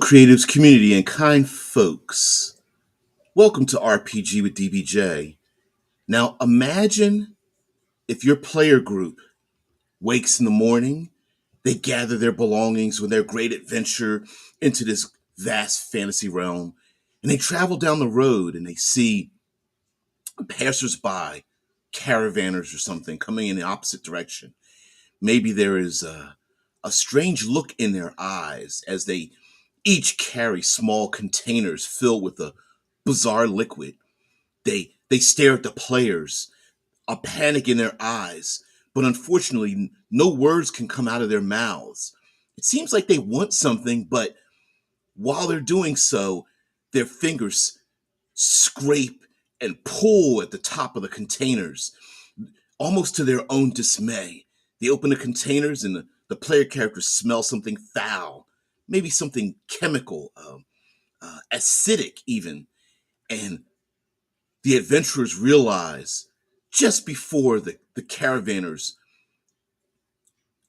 Creatives, community, and kind folks. Welcome to RPG with DBJ. Now, imagine if your player group wakes in the morning, they gather their belongings with their great adventure into this vast fantasy realm, and they travel down the road and they see passersby, caravanners or something coming in the opposite direction. Maybe there is a strange look in their eyes as they each carry small containers filled with a bizarre liquid. They stare at the players, a panic in their eyes, but unfortunately, no words can come out of their mouths. It seems like they want something, but while they're doing so, their fingers scrape and pull at the top of the containers, almost to their own dismay. They open the containers, and the player characters smell something foul, maybe something chemical, acidic even. And the adventurers realize just before the caravanners,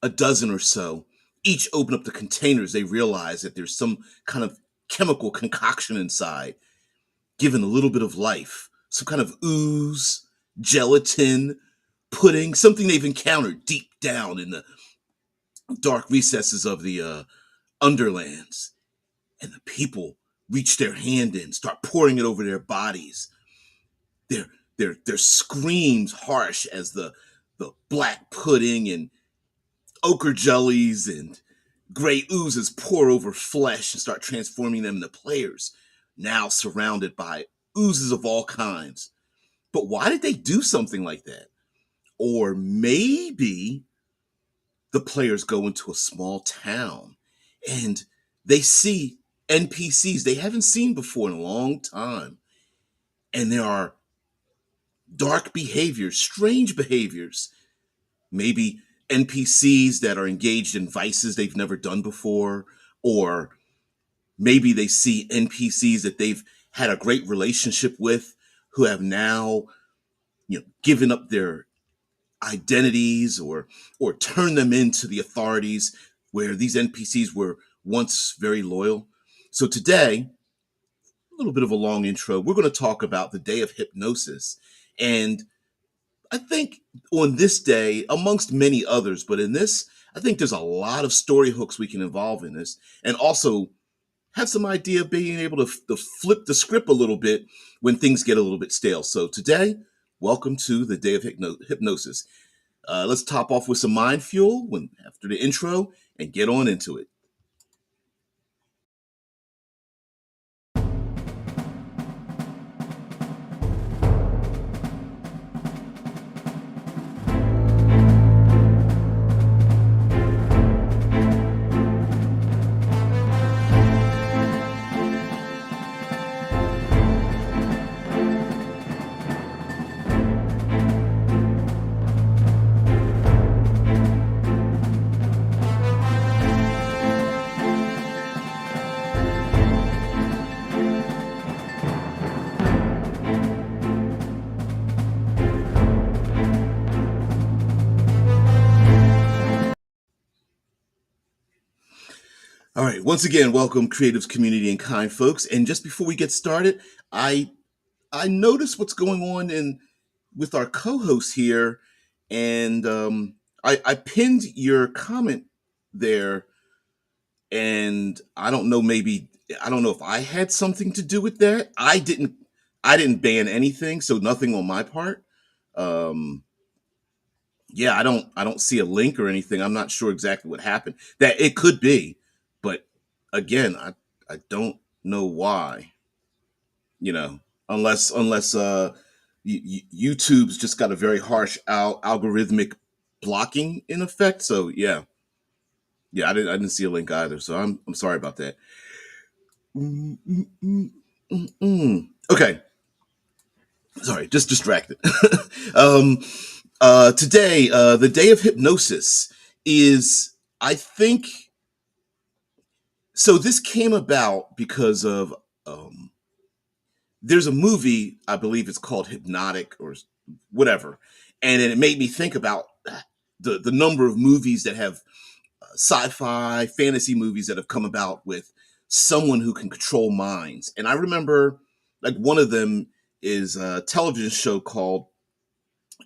a dozen or so, each open up the containers, they realize that there's some kind of chemical concoction inside, given a little bit of life, some kind of ooze, gelatin, pudding, something they've encountered deep down in the dark recesses of the underlands. And the people reach their hand in, start pouring it over their bodies. Their their screams harsh as the black pudding and ochre jellies and gray oozes pour over flesh and start transforming them into players, now surrounded by oozes of all kinds. But why did they do something like that? Or maybe the players go into a small town and they see NPCs they haven't seen before in a long time. And there are dark behaviors, strange behaviors, maybe NPCs that are engaged in vices they've never done before, or maybe they see NPCs that they've had a great relationship with who have now, given up their identities or turned them into the authorities where these NPCs were once very loyal. So today, a little bit of a long intro, we're going to talk about the day of hypnosis. And I think on this day, amongst many others, but in this, I think there's a lot of story hooks we can involve in this, and also have some idea of being able to flip the script a little bit when things get a little bit stale. So today, welcome to the day of hypnosis. Let's top off with some mind fuel after the intro and get on into it. All right, once again, welcome creatives, community, and kind folks. And just before we get started, I I noticed what's going on in with our co-host here, and I pinned your comment there, and I don't know, maybe I don't know if I had something to do with that. I didn't ban anything, so nothing on my part. Um, yeah, I don't see a link or anything. I'm not sure exactly what happened. That it could be, but again, I don't know why. You know, unless YouTube's just got a very harsh algorithmic blocking in effect. So yeah, yeah, I didn't see a link either. So I'm sorry about that. Mm, mm, mm, Okay, sorry, just distracted. um, Today, the day of hypnosis is, I think, so. This came about because of um, there's a movie, I believe it's called Hypnotic or whatever, and it made me think about the number of movies that have sci-fi fantasy movies that have come about with someone who can control minds. And I remember, like, one of them is a television show called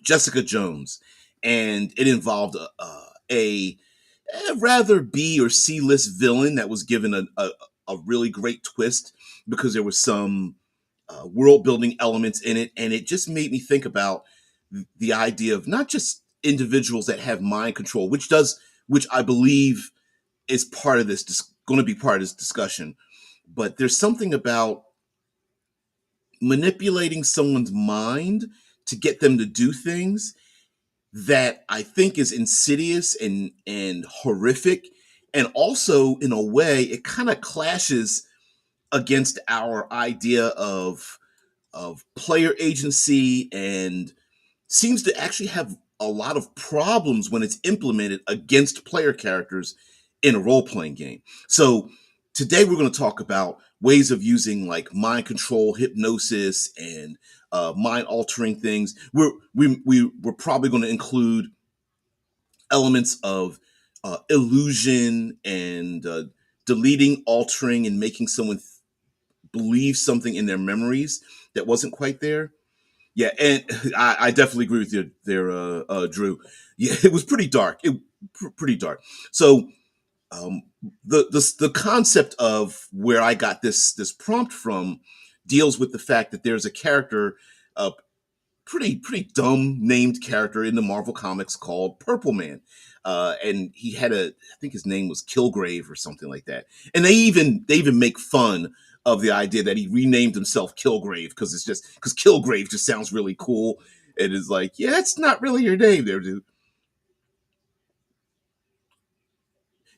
Jessica Jones, and it involved a rather B or C list villain that was given a really great twist because there was some world building elements in it, and it just made me think about the idea of not just individuals that have mind control, which I believe is part of this, going to be part of this discussion, but there's something about manipulating someone's mind to get them to do things that I think is insidious and horrific, and also in a way it kind of clashes against our idea of player agency, and seems to actually have a lot of problems when it's implemented against player characters in a role playing game. So today we're going to talk about ways of using like mind control, hypnosis, and mind altering things. We're probably going to include elements of illusion and deleting, altering, and making someone believe something in their memories that wasn't quite there. Yeah, and I definitely agree with you there, Drew. Yeah, it was pretty dark. Pretty dark. So the concept of where I got this prompt from deals with the fact that there's a character, a pretty dumb named character in the Marvel comics called Purple Man, and he had I think his name was Kilgrave or something like that, and they even make fun of the idea that he renamed himself Kilgrave because Kilgrave just sounds really cool. And it's like, yeah, that's not really your name there, dude.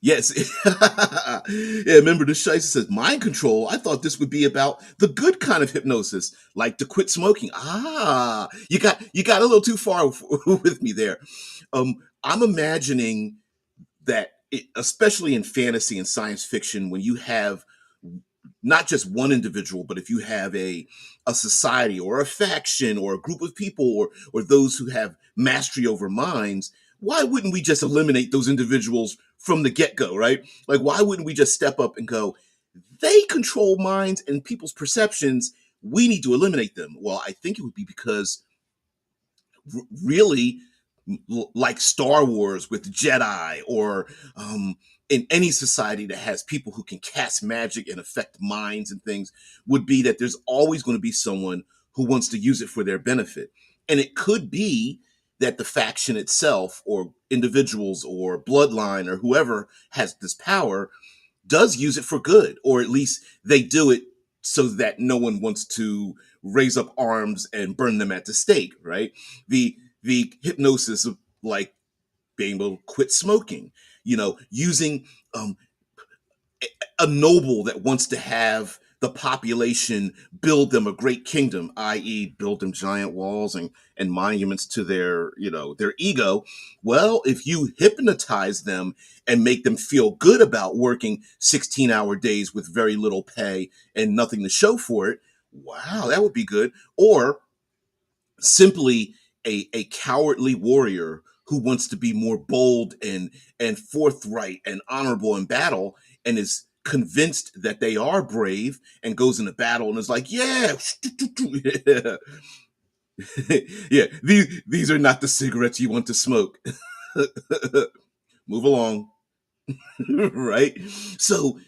Yes. Yeah, remember the Shicer says mind control. I thought this would be about the good kind of hypnosis, like to quit smoking. Ah, you got a little too far with me there. I'm imagining that especially in fantasy and science fiction, when you have not just one individual, but if you have a society or a faction or a group of people or those who have mastery over minds, why wouldn't we just eliminate those individuals from the get-go, right? Like, why wouldn't we just step up and go, they control minds and people's perceptions, we need to eliminate them? Well, I think it would be because really, like Star Wars with Jedi, or in any society that has people who can cast magic and affect minds and things, would be that there's always going to be someone who wants to use it for their benefit. And it could be that the faction itself, or individuals, or bloodline, or whoever has this power does use it for good, or at least they do it so that no one wants to raise up arms and burn them at the stake, right? The hypnosis of, like, being able to quit smoking, using a noble that wants to have the population build them a great kingdom, i.e., build them giant walls and monuments to their ego. Well, if you hypnotize them and make them feel good about working 16-hour days with very little pay and nothing to show for it, wow, that would be good. Or simply a cowardly warrior who wants to be more bold and forthright and honorable in battle, and is convinced that they are brave, and goes into battle and is like, yeah, yeah, yeah, these are not the cigarettes you want to smoke. Move along. Right? So,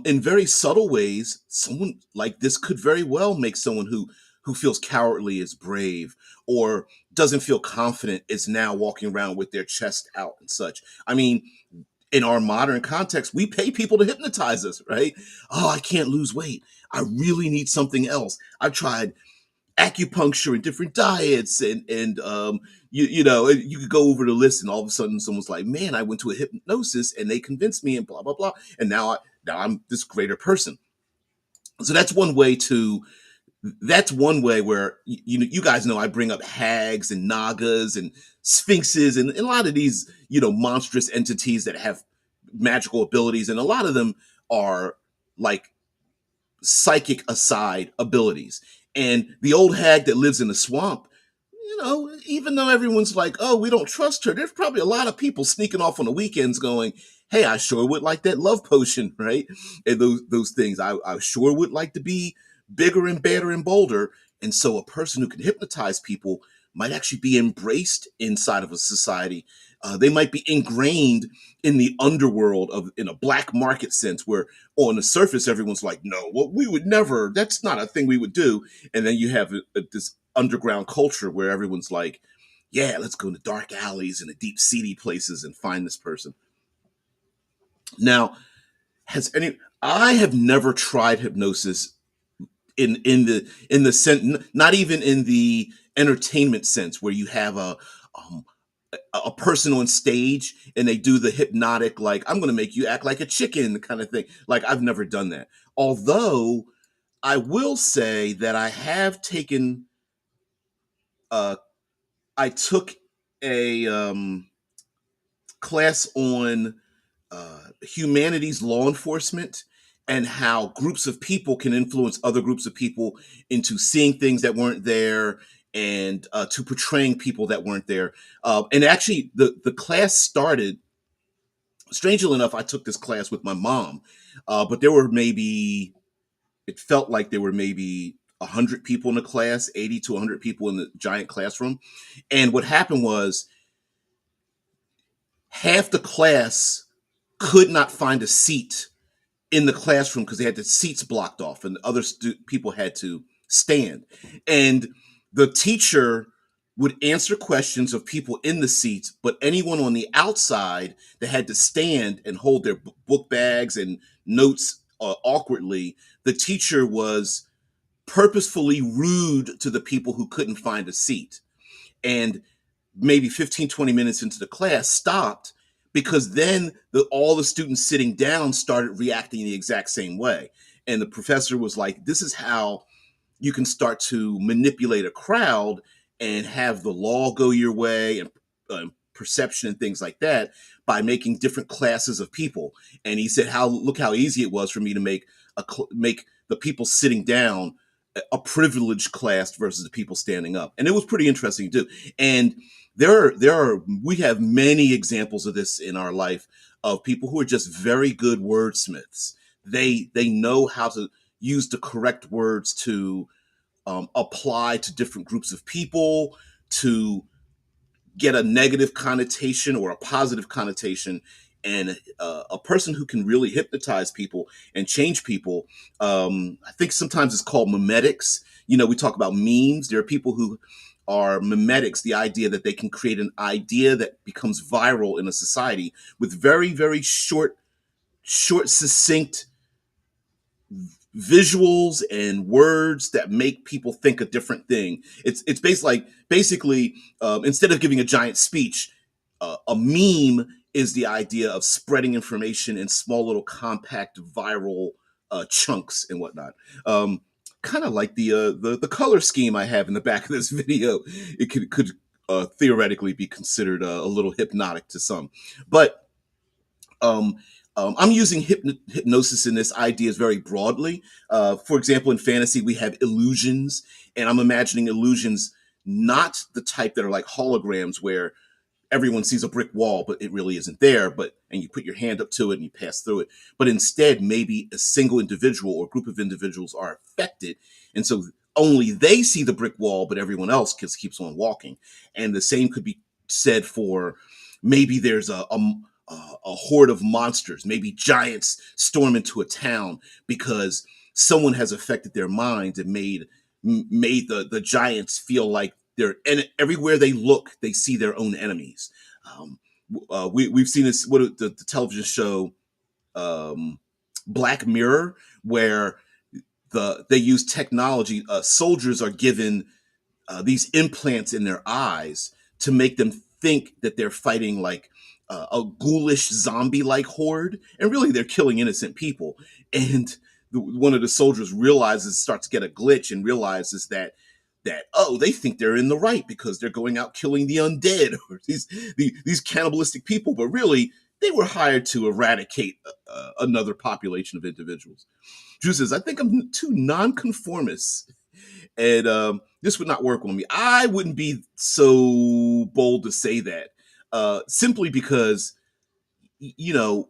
in very subtle ways, someone like this could very well make someone who feels cowardly is brave, or doesn't feel confident is now walking around with their chest out and such. I mean, in our modern context, we pay people to hypnotize us, right? Oh, I can't lose weight. I really need something else. I've tried acupuncture and different diets, and you could go over the list, and all of a sudden someone's like, man, I went to a hypnosis and they convinced me, and blah blah blah, and now I'm this greater person. So that's one way where you guys know I bring up hags and nagas and sphinxes, and a lot of these monstrous entities that have magical abilities, and a lot of them are like psychic aside abilities. And the old hag that lives in the swamp, even though everyone's like, oh, we don't trust her, there's probably a lot of people sneaking off on the weekends going, hey, I sure would like that love potion, right? And those things. I sure would like to be bigger and better and bolder. And so a person who can hypnotize people might actually be embraced inside of a society. They might be ingrained in the underworld of in a black market sense, where on the surface everyone's like, no, well, we would never. That's not a thing we would do. And then you have this underground culture where everyone's like, yeah, let's go into dark alleys and the deep seedy places and find this person. Now, has any? I have never tried hypnosis in the sense, not even in the entertainment sense, where you have um, a person on stage and they do the hypnotic, like, I'm going to make you act like a chicken kind of thing. Like, I've never done that. Although I will say that I have taken. Uh, I took a class on humanities law enforcement and how groups of people can influence other groups of people into seeing things that weren't there and to portraying people that weren't there. And actually, the class started. Strangely enough, I took this class with my mom, but there were maybe it felt like there were maybe 100 people in the class, 80 to 100 people in the giant classroom. And what happened was half the class could not find a seat in the classroom because they had the seats blocked off and other people had to stand. And the teacher would answer questions of people in the seats, but anyone on the outside that had to stand and hold their book bags and notes awkwardly, the teacher was purposefully rude to the people who couldn't find a seat. And maybe 15, 20 minutes into the class stopped because then all the students sitting down started reacting the exact same way. And the professor was like, this is how you can start to manipulate a crowd and have the law go your way and perception and things like that by making different classes of people. And he said, "How look how easy it was for me to make the people sitting down a privileged class versus the people standing up." And it was pretty interesting to do. And we have many examples of this in our life of people who are just very good wordsmiths. They know how to use the correct words to apply to different groups of people, to get a negative connotation or a positive connotation. And a person who can really hypnotize people and change people, I think sometimes it's called memetics. You know, we talk about memes. There are people who are memetics, the idea that they can create an idea that becomes viral in a society with very, very short, succinct visuals and words that make people think a different thing. It's basically instead of giving a giant speech, a meme is the idea of spreading information in small little compact viral chunks and whatnot. Kind of like the color scheme I have in the back of this video. It could theoretically be considered a little hypnotic to some, but um, I'm using hypnosis in this ideas very broadly. For example, in fantasy, we have illusions, and I'm imagining illusions not the type that are like holograms where everyone sees a brick wall, but it really isn't there. But and you put your hand up to it and you pass through it. But instead, maybe a single individual or group of individuals are affected, and so only they see the brick wall, but everyone else just keeps on walking. And the same could be said for maybe there's a horde of monsters, maybe giants storm into a town because someone has affected their minds and made the giants feel like they're and everywhere they look, they see their own enemies. We've seen this what the television show Black Mirror, where they use technology. Soldiers are given these implants in their eyes to make them think that they're fighting like a ghoulish zombie-like horde, and really they're killing innocent people. And one of the soldiers starts to get a glitch, and realizes that oh, they think they're in the right because they're going out killing the undead or these cannibalistic people, but really they were hired to eradicate another population of individuals. Drew says, I think I'm too nonconformist, and this would not work on me. I wouldn't be so bold to say that, simply because, you know,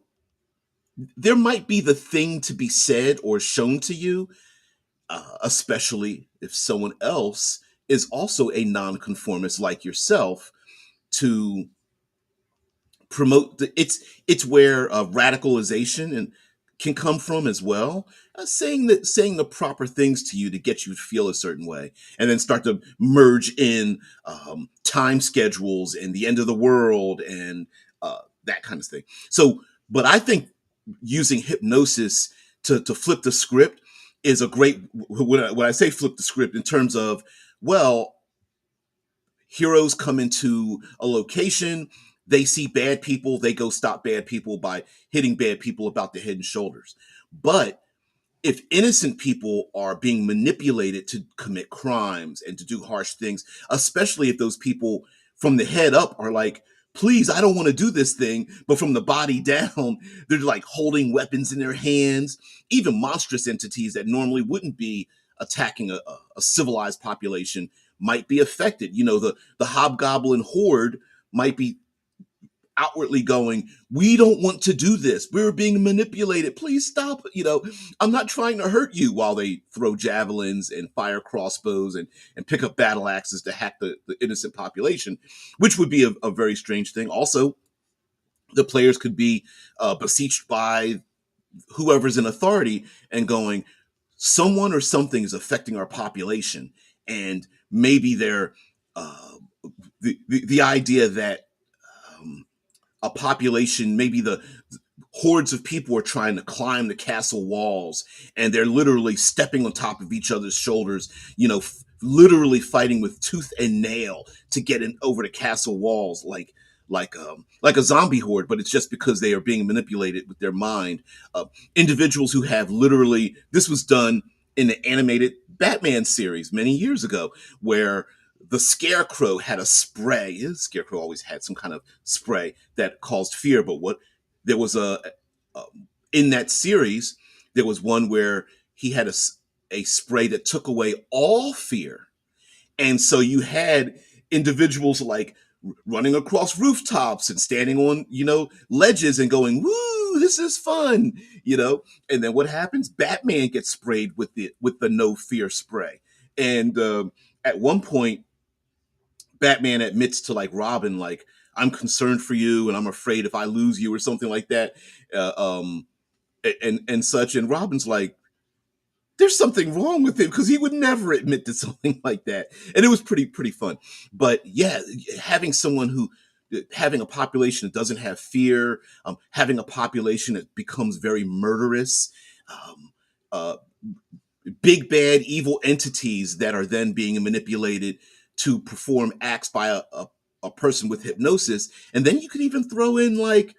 there might be the thing to be said or shown to you, especially if someone else is also a nonconformist like yourself, to promote it's where radicalization and can come from as well. Saying the proper things to you to get you to feel a certain way, and then start to merge in time schedules and the end of the world and that kind of thing. So, but I think using hypnosis to flip the script is a great, when I say flip the script in terms of, well, heroes come into a location, they see bad people, they go stop bad people by hitting bad people about the head and shoulders. But if innocent people are being manipulated to commit crimes and to do harsh things, especially if those people from the head up are like, please, I don't want to do this thing, but from the body down, they're like holding weapons in their hands, even monstrous entities that normally wouldn't be attacking a civilized population might be affected. The hobgoblin horde might be outwardly going, we don't want to do this, we're being manipulated, please stop, I'm not trying to hurt you, while they throw javelins and fire crossbows and pick up battle axes to hack the innocent population, which would be a very strange thing. Also, the players could be beseeched by whoever's in authority and going, someone or something is affecting our population, and maybe they're the idea that um, a population, maybe the hordes of people are trying to climb the castle walls, and they're literally stepping on top of each other's shoulders, literally fighting with tooth and nail to get in over the castle walls, like a zombie horde, but it's just because they are being manipulated with their mind. Individuals who have literally, this was done in the animated Batman series many years ago, where the Scarecrow had a spray. The Scarecrow always had some kind of spray that caused fear, but what there was a in that series, there was one where he had a spray that took away all fear, and so you had individuals like running across rooftops and standing on, ledges and going, woo, this is fun, and then what happens? Batman gets sprayed with the no fear spray. And at one point, Batman admits to like Robin, like, I'm concerned for you and I'm afraid if I lose you or something like that, and such. And Robin's like, there's something wrong with him, because he would never admit to something like that. And it was pretty fun. But yeah, having a population that doesn't have fear, having a population that becomes very murderous, um, uh, big bad evil entities that are then being manipulated to perform acts by a person with hypnosis. And then you could even throw in like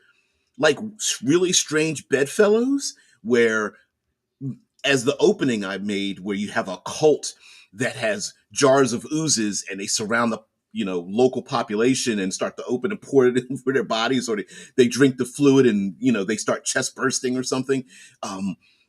really strange bedfellows, where, as the opening I made, where you have a cult that has jars of oozes and they surround the local population and start to open and pour it in for their bodies, or they drink the fluid and they start chest bursting or something.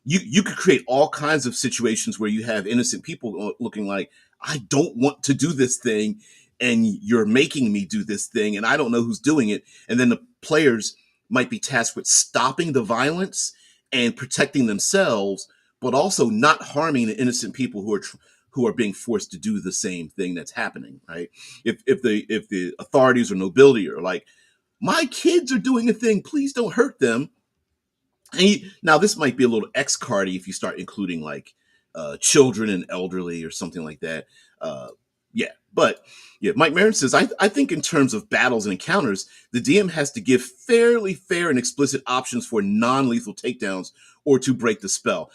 You could create all kinds of situations where you have innocent people looking like, I don't want to do this thing, and you're making me do this thing, and I don't know who's doing it. And then the players might be tasked with stopping the violence and protecting themselves, but also not harming the innocent people who are being forced to do the same thing that's happening. Right? If the authorities or nobility are like, my kids are doing a thing, please don't hurt them. Now this might be a little X-cardy if you start including like children and elderly or something like that. Yeah, but yeah, Mike Marin says, I think in terms of battles and encounters, the DM has to give fairly fair and explicit options for non-lethal takedowns or to break the spell.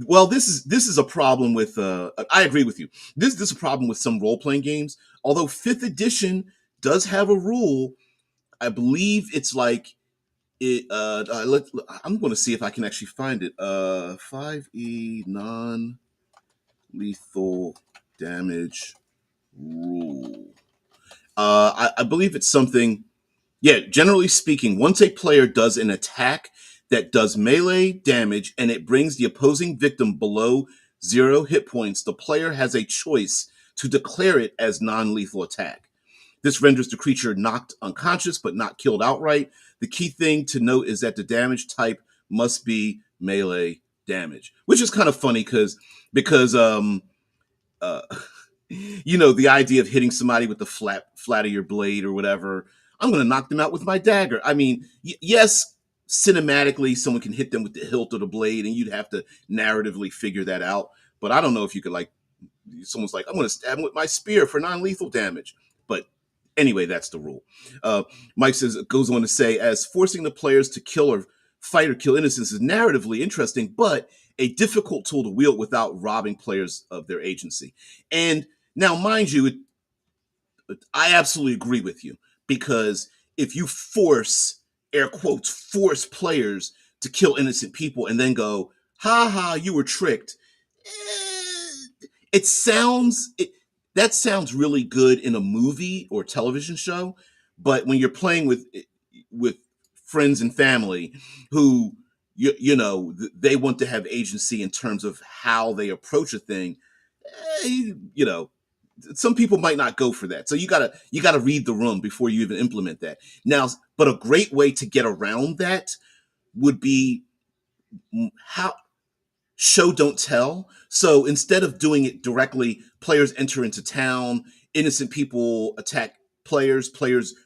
Well, this is a problem with. I agree with you. This is a problem with some role playing games. Although fifth edition does have a rule, I believe it's like it. I'm going to see if I can actually find it. 5e non lethal damage rule. I believe it's something. Yeah, generally speaking, once a player does an attack that does melee damage and it brings the opposing victim below 0 hit points, the player has a choice to declare it as non-lethal attack. This renders the creature knocked unconscious but not killed outright. The key thing to note is that the damage type must be melee damage, which is kind of funny because uh, the idea of hitting somebody with the flat of your blade or whatever. I'm going to knock them out with my dagger. I mean, yes, cinematically, someone can hit them with the hilt of the blade, and you'd have to narratively figure that out. But I don't know if you could someone's like, I'm going to stab him with my spear for non-lethal damage. But anyway, that's the rule. Mike goes on to say, as forcing the players to kill or fight or kill innocents is narratively interesting, but a difficult tool to wield without robbing players of their agency. And now, mind you, I absolutely agree with you, because if you air quotes, force players to kill innocent people and then go, ha ha, you were tricked, it sounds that sounds really good in a movie or television show, but when you're playing with friends and family who they want to have agency in terms of how they approach a thing, you know some people might not go for that. So you gotta read the room before you even implement that. Now, but a great way to get around that would be how show don't tell. So instead of doing it directly, players enter into town, innocent people attack players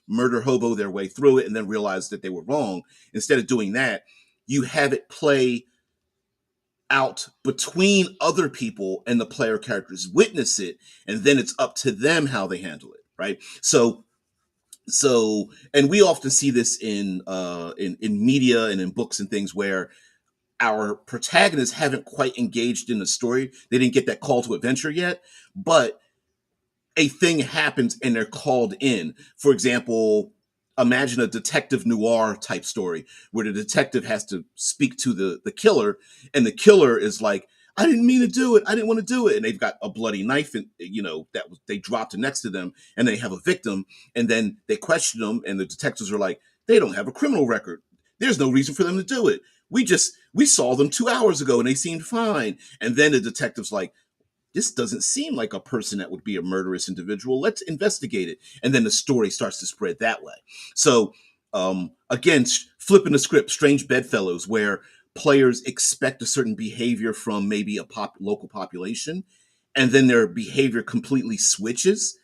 murder hobo their way through it and then realize that they were wrong. Instead of doing that, you have it play out between other people and the player characters witness it, and then it's up to them how they handle it, right? So and we often see this in media and in books and things where our protagonists haven't quite engaged in the story. They didn't get that call to adventure yet, but a thing happens and they're called in. For example, imagine a detective noir type story where the detective has to speak to the killer, and the killer is like, I didn't mean to do it. I didn't want to do it. And they've got a bloody knife, and they dropped it next to them, and they have a victim, and then they question them, and the detectives are like, they don't have a criminal record. There's no reason for them to do it. We saw them 2 hours ago and they seemed fine. And then the detective's like, this doesn't seem like a person that would be a murderous individual. Let's investigate it. And then the story starts to spread that way. So, again, flipping the script, Strange Bedfellows, where players expect a certain behavior from maybe a local population, and then their behavior completely switches.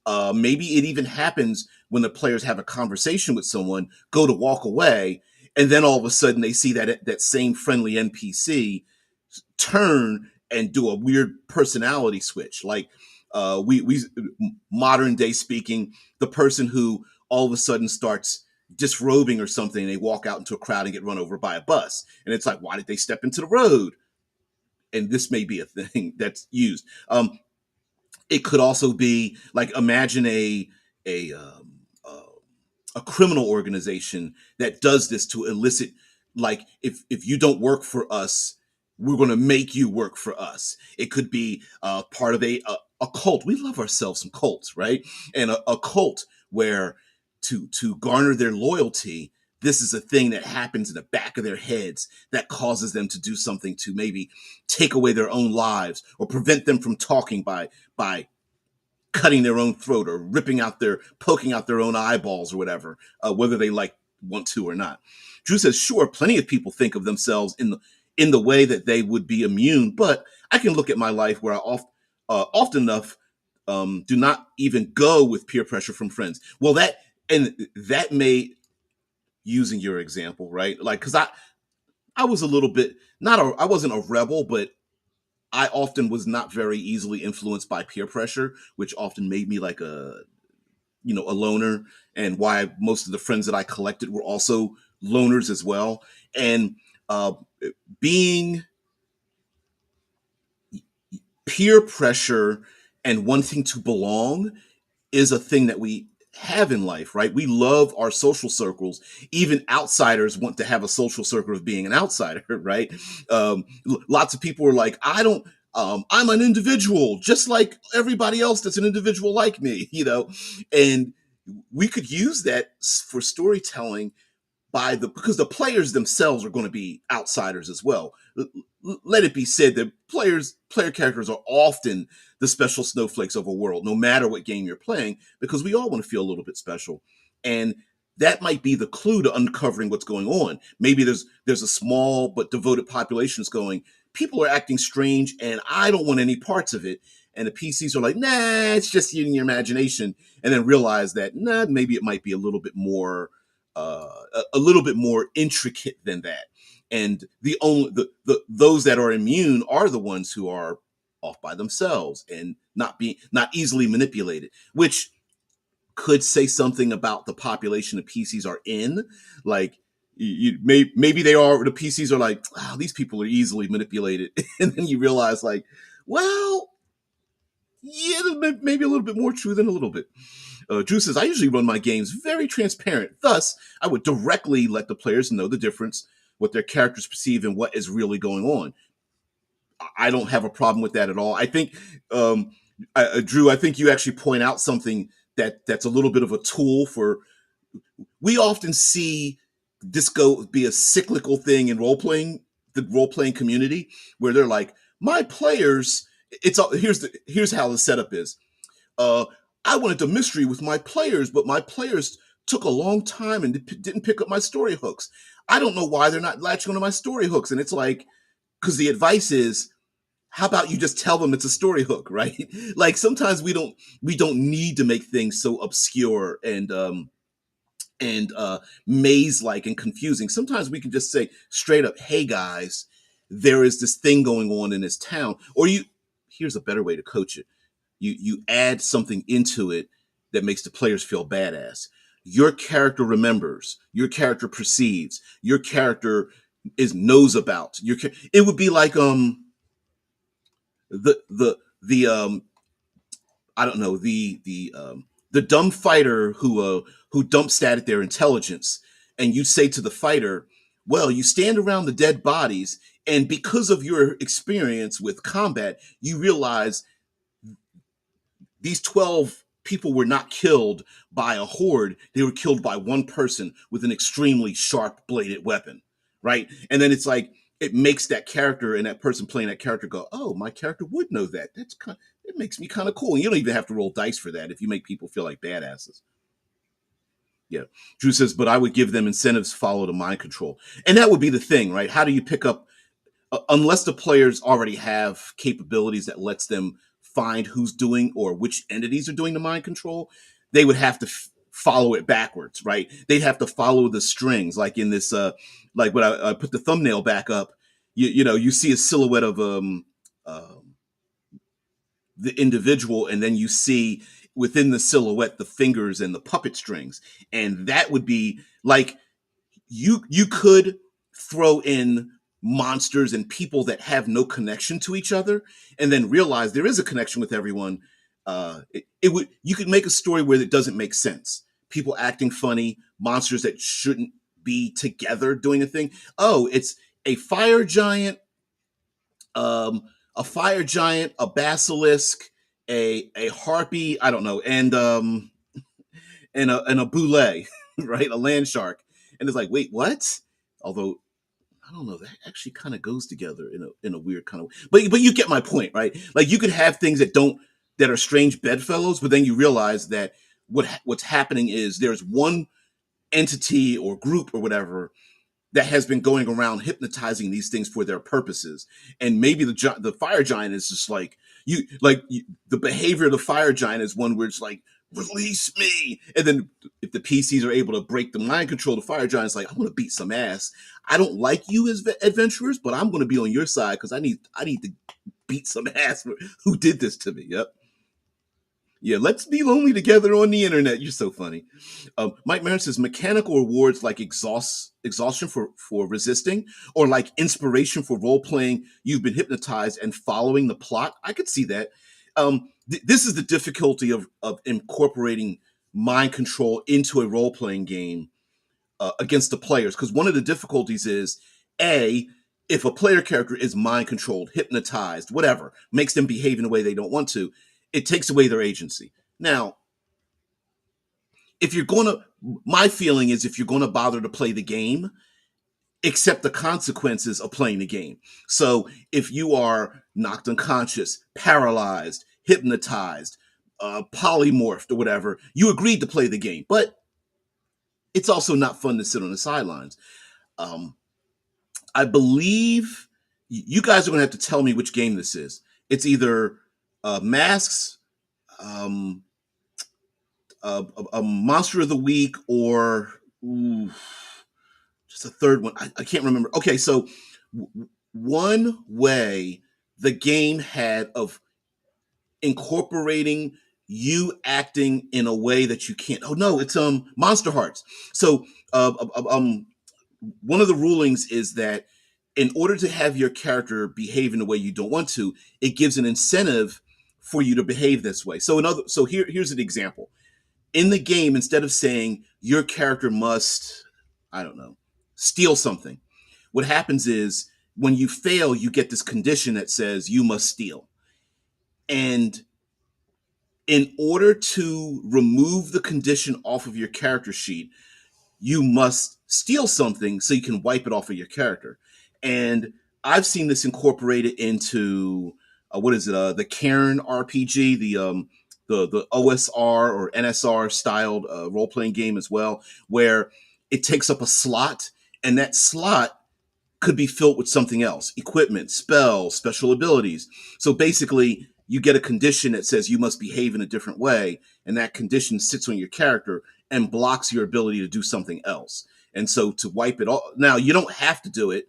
Maybe it even happens when the players have a conversation with someone, go to walk away, and then all of a sudden they see that same friendly NPC turn and do a weird personality switch. Like we modern day speaking, the person who all of a sudden starts disrobing or something, and they walk out into a crowd and get run over by a bus, and it's like, why did they step into the road? And this may be a thing that's used. It could also be like, imagine a um, uh, a criminal organization that does this to elicit, like, if you don't work for us, we're going to make you work for us. It could be part of a cult. We love ourselves some cults, right? And a cult where to garner their loyalty, this is a thing that happens in the back of their heads that causes them to do something to maybe take away their own lives or prevent them from talking by cutting their own throat or poking out their own eyeballs or whatever, whether they want to or not. Drew says, sure, plenty of people think of themselves in the way that they would be immune, but I can look at my life where I often enough do not even go with peer pressure from friends. Well, that may, using your example, right? Like, because I was a little bit, I wasn't a rebel, but I often was not very easily influenced by peer pressure, which often made me like a loner, and why most of the friends that I collected were also loners as well. And uh, being peer pressure and wanting to belong is a thing that we have in life, right? We love our social circles. Even outsiders want to have a social circle of being an outsider, right? Lots of people are like, I don't, I'm an individual, just like everybody else that's an individual like me, and we could use that for storytelling because the players themselves are going to be outsiders as well. Let it be said that player characters are often the special snowflakes of a world, no matter what game you're playing, because we all want to feel a little bit special. And that might be the clue to uncovering what's going on. Maybe there's a small but devoted population that's going, people are acting strange and I don't want any parts of it. And the PCs are like, nah, it's just in your imagination. And then realize that, nah, maybe it might be a little bit more intricate than that. And the those that are immune are the ones who are off by themselves and not easily manipulated, which could say something about the population the PCs are in. Like, maybe they are, the PCs are like, wow, these people are easily manipulated. And then you realize, like, well, yeah, maybe a little bit more true than a little bit. Drew says, I usually run my games very transparent. Thus, I would directly let the players know the difference, what their characters perceive, and what is really going on. I don't have a problem with that at all. I think, Drew, I think you actually point out something that's a little bit of a tool for. We often see this be a cyclical thing in the role playing community, where they're like, my players. Here's how the setup is. Uh, I wanted a mystery with my players, but my players took a long time and didn't pick up my story hooks. I don't know why they're not latching onto my story hooks, and it's like, because the advice is, how about you just tell them it's a story hook, right? Like, sometimes we don't need to make things so obscure and maze like and confusing. Sometimes we can just say straight up, hey guys, there is this thing going on in this town. Or here's a better way to coach it. You add something into it that makes the players feel badass. Your character remembers, your character perceives, your character knows about. It would be like the I don't know, the dumb fighter who dump stat at their intelligence, and you say to the fighter, well, you stand around the dead bodies, and because of your experience with combat, you realize these 12 people were not killed by a horde. They were killed by one person with an extremely sharp bladed weapon, right? And then it's like, it makes that character and that person playing that character go, oh, my character would know that. It makes me kind of cool. And you don't even have to roll dice for that if you make people feel like badasses. Yeah. Drew says, but I would give them incentives to follow the mind control. And that would be the thing, right? How do you pick up, unless the players already have capabilities that lets them find who's doing or which entities are doing the mind control, they would have to follow it backwards, right? They'd have to follow the strings, like in this, like when I put the thumbnail back up, you see a silhouette of the individual, and then you see within the silhouette the fingers and the puppet strings, and that would be like, you could throw in monsters and people that have no connection to each other, and then realize there is a connection with everyone. It would, you could make a story where it doesn't make sense. People acting funny, monsters that shouldn't be together doing a thing. Oh, it's a fire giant, um, a basilisk, a harpy, I don't know, and a boule, right, a land shark, and it's like, wait, what? Although I don't know, that actually kind of goes together in a weird kind of way. But you get my point, right? Like, you could have things that are strange bedfellows, but then you realize that what's happening is there's one entity or group or whatever that has been going around hypnotizing these things for their purposes. And maybe the fire giant is just like, the behavior of the fire giant is one where it's like, release me. And then if the PCs are able to break the mind control, the fire giant's like, I want to beat some ass. I don't like you as adventurers, but I'm going to be on your side because I need to beat some ass. Who did this to me? Yep. Yeah, let's be lonely together on the internet. You're so funny. Mike Marin says, mechanical rewards like exhaustion for resisting, or like inspiration for role playing. You've been hypnotized and following the plot. I could see that. This is the difficulty of incorporating mind control into a role playing game against the players, because one of the difficulties is, a, if a player character is mind controlled, hypnotized, whatever, makes them behave in a way they don't want to, it takes away their agency. Now, if you're going to, my feeling is, if you're going to bother to play the game, accept the consequences of playing the game. So if you are knocked unconscious, paralyzed, hypnotized, polymorphed, or whatever, you agreed to play the game. But it's also not fun to sit on the sidelines. Um, I believe you guys are going to have to tell me which game this is. It's either Masks, um, a Monster of the Week, or ooh, just a third one. I can't remember. Okay, so one way the game had of incorporating you acting in a way that you can't. Oh no, it's Monster Hearts. So one of the rulings is that in order to have your character behave in a way you don't want to, it gives an incentive for you to behave this way. So here's an example. In the game, instead of saying your character must, I don't know, steal something, what happens is when you fail, you get this condition that says you must steal. And in order to remove the condition off of your character sheet, you must steal something so you can wipe it off of your character. And I've seen this incorporated into what is it? The Cairn RPG, the OSR or NSR styled role playing game as well, where it takes up a slot, and that slot could be filled with something else: equipment, spells, special abilities. So basically, you get a condition that says you must behave in a different way, and that condition sits on your character and blocks your ability to do something else. And so to wipe it all, now you don't have to do it,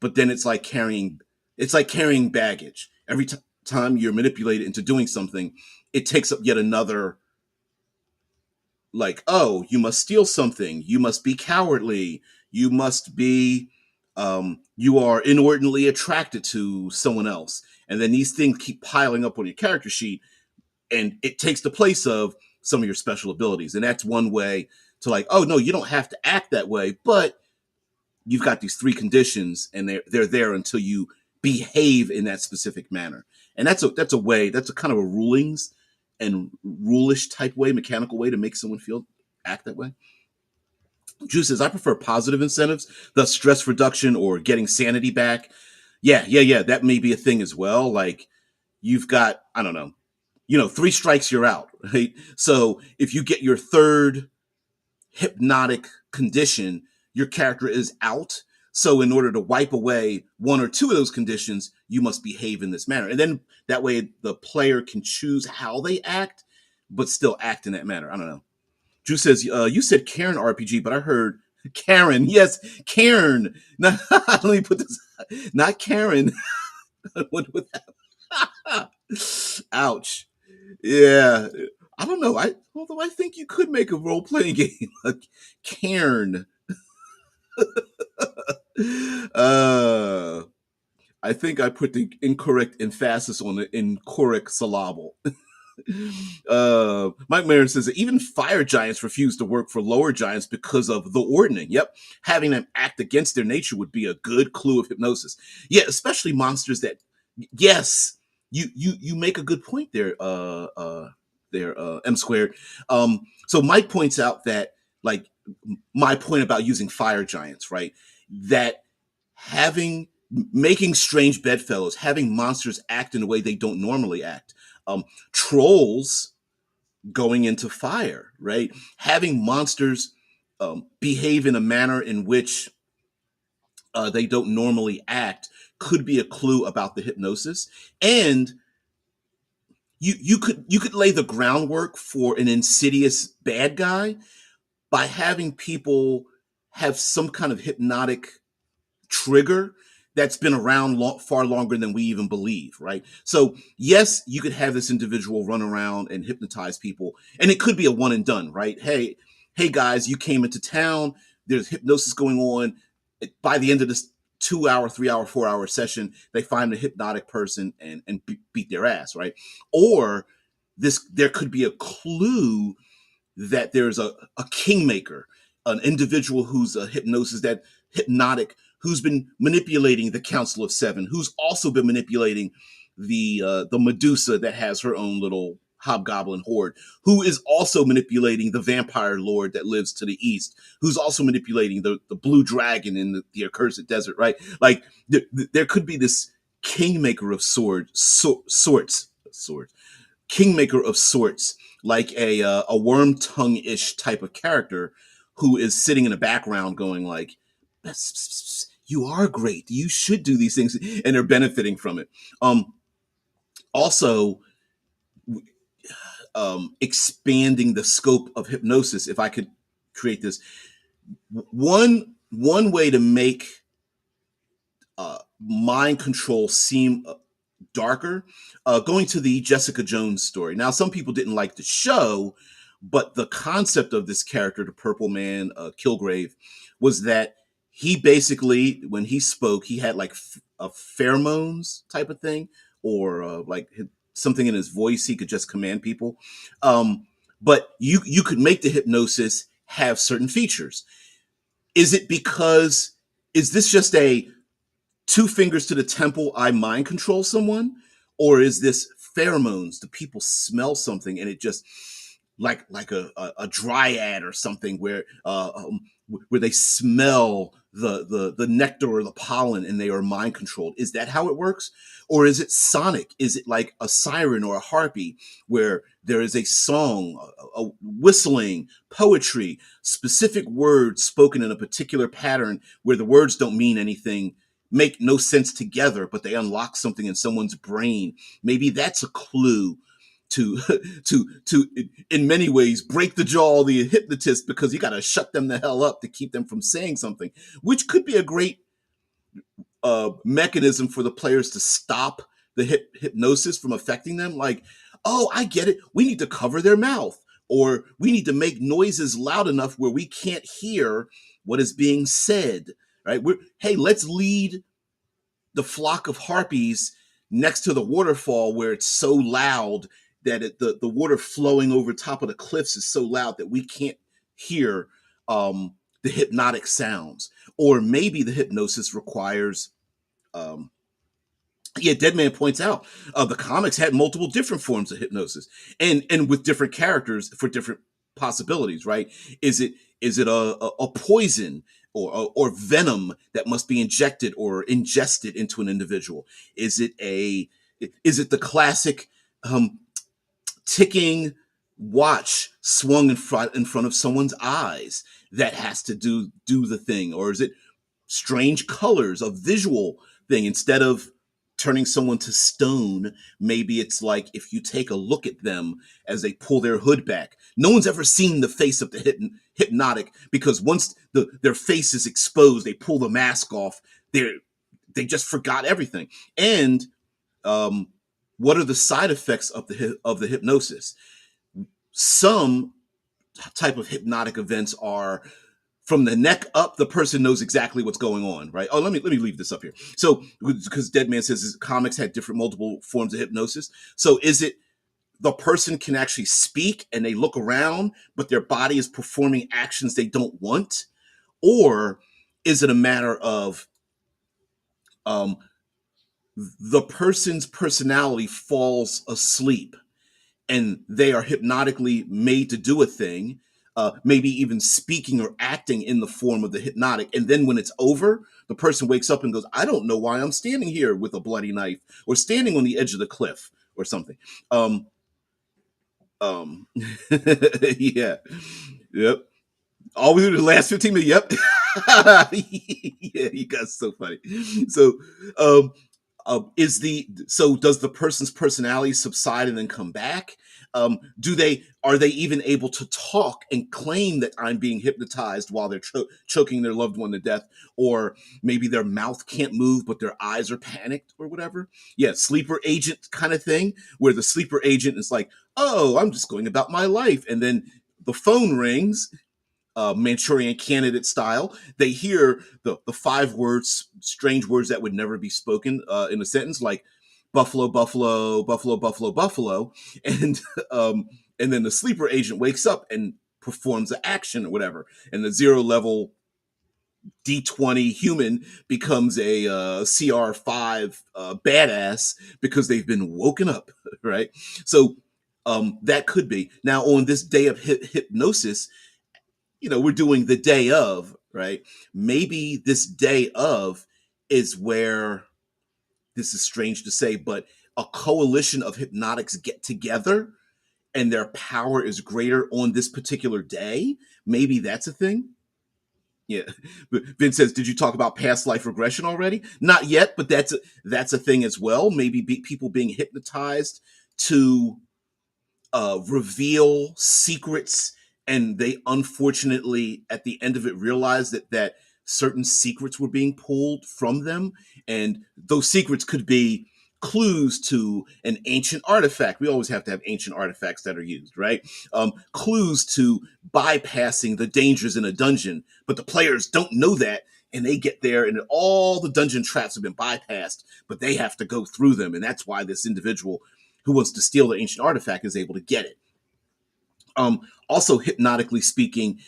but then it's like carrying baggage. Every time you're manipulated into doing something, it takes up yet another, like, oh, you must steal something, you must be cowardly, you must be you are inordinately attracted to someone else. And then these things keep piling up on your character sheet, and it takes the place of some of your special abilities. And that's one way to, like, oh no, you don't have to act that way, but you've got these three conditions, and they're there until you behave in that specific manner. And that's a way, that's a kind of a rulings and rulish type way, mechanical way to make someone feel act that way. Drew says, I prefer positive incentives, thus stress reduction or getting sanity back. Yeah. That may be a thing as well. Like, you've got, I don't know, three strikes, you're out, right? So if you get your third hypnotic condition, your character is out. So in order to wipe away one or two of those conditions, you must behave in this manner. And then that way the player can choose how they act, but still act in that manner. I don't know. Drew says, you said Karen RPG, but I heard Karen. Yes, Karen. Now, let me put this, not Karen. Ouch. Yeah. I don't know. Although I think you could make a role playing game like Cairn. uh, I think I put the incorrect emphasis on the incorrect syllable. Mike Mayer says that even fire giants refuse to work for lower giants because of the ordning. Yep, having them act against their nature would be a good clue of hypnosis. Yeah, especially monsters that. Yes, you make a good point there. M squared. So Mike points out that, like, my point about using fire giants, right? That having making strange bedfellows, having monsters act in a way they don't normally act. Trolls going into fire, right? Having monsters behave in a manner in which they don't normally act could be a clue about the hypnosis. And you could lay the groundwork for an insidious bad guy by having people have some kind of hypnotic trigger that's been around far longer than we even believe, right? So yes, you could have this individual run around and hypnotize people, and it could be a one and done, right? Hey guys, you came into town, there's hypnosis going on. By the end of this 2 hour, 3 hour, 4 hour session, they find a hypnotic person and beat their ass, right? Or there could be a clue that there's a kingmaker, an individual who's a hypnosis, that hypnotic, who's been manipulating the Council of Seven, who's also been manipulating the Medusa that has her own little hobgoblin horde, who is also manipulating the vampire lord that lives to the east, who's also manipulating the blue dragon in the accursed desert, right? Like there could be this kingmaker of sorts, kingmaker of sorts, like a worm tongue ish type of character who is sitting in the background going like, you are great, you should do these things, and they're benefiting from it. Also, expanding the scope of hypnosis, if I could create this, one way to make mind control seem darker, going to the Jessica Jones story. Now, some people didn't like the show, but the concept of this character, the Purple Man, Kilgrave, was that he basically, when he spoke, he had like a pheromones type of thing, or like something in his voice. He could just command people. But you could make the hypnosis have certain features. Is it because, is this just a two fingers to the temple, I mind control someone? Or is this pheromones? Do people smell something and it just like a dryad or something where they smell the nectar or the pollen and they are mind controlled? Is that how it works? Or is it sonic? Is it like a siren or a harpy where there is a song, a whistling, poetry, specific words spoken in a particular pattern where the words don't mean anything, make no sense together, but they unlock something in someone's brain? Maybe that's a clue to to in many ways break the jaw of the hypnotist, because you got to shut them the hell up to keep them from saying something, which could be a great mechanism for the players to stop the hypnosis from affecting them. Like, oh, I get it, we need to cover their mouth, or we need to make noises loud enough where we can't hear what is being said, right? Hey, let's lead the flock of harpies next to the waterfall where it's so loud that the water flowing over top of the cliffs is so loud that we can't hear the hypnotic sounds. Or maybe the hypnosis requires, um, yeah, Deadman points out, the comics had multiple different forms of hypnosis, and with different characters for different possibilities, right? Is it a poison or venom that must be injected or ingested into an individual? Is it the classic um, ticking watch swung in front of someone's eyes that has to do the thing? Or is it strange colors, a visual thing? Instead of turning someone to stone, maybe it's like if you take a look at them as they pull their hood back. No one's ever seen the face of the hypnotic, because once their face is exposed, they pull the mask off. They just forgot everything. And um, what are the side effects of the hypnosis? Some type of hypnotic events are from the neck up, the person knows exactly what's going on, right? Oh, let me leave this up here. So, because Deadman says his comics had different multiple forms of hypnosis. So, is it the person can actually speak and they look around, but their body is performing actions they don't want? Or is it a matter of um, the person's personality falls asleep and they are hypnotically made to do a thing, maybe even speaking or acting in the form of the hypnotic. And then when it's over, the person wakes up and goes, I don't know why I'm standing here with a bloody knife or standing on the edge of the cliff or something. Um, yeah. Yep. All we do the last 15 minutes. Yep. Yeah, you guys are so funny. So, um, does the person's personality subside and then come back? Are they even able to talk and claim that I'm being hypnotized while they're choking their loved one to death? Or maybe their mouth can't move but their eyes are panicked or whatever. Yeah, sleeper agent kind of thing, where the sleeper agent is like, oh, I'm just going about my life, and then the phone rings, Manchurian Candidate style. They hear the five words, strange words that would never be spoken in a sentence, like buffalo, buffalo, buffalo, buffalo, buffalo, and and then the sleeper agent wakes up and performs an action or whatever, and the zero level D20 human becomes a CR5 badass because they've been woken up, right? So that could be. Now, on this day of hypnosis, we're doing the day of, right? Maybe this day of is where, this is strange to say, but a coalition of hypnotics get together and their power is greater on this particular day. Maybe that's a thing. Yeah. Vince says, "Did you talk about past life regression already?" Not yet, but that's a thing as well. Maybe people being hypnotized to reveal secrets, and they unfortunately at the end of it realized that certain secrets were being pulled from them, and those secrets could be clues to an ancient artifact. We always have to have ancient artifacts that are used, right? Clues to bypassing the dangers in a dungeon, but the players don't know that, and they get there and all the dungeon traps have been bypassed, but they have to go through them, and that's why this individual who wants to steal the ancient artifact is able to get it. Also, hypnotically speaking,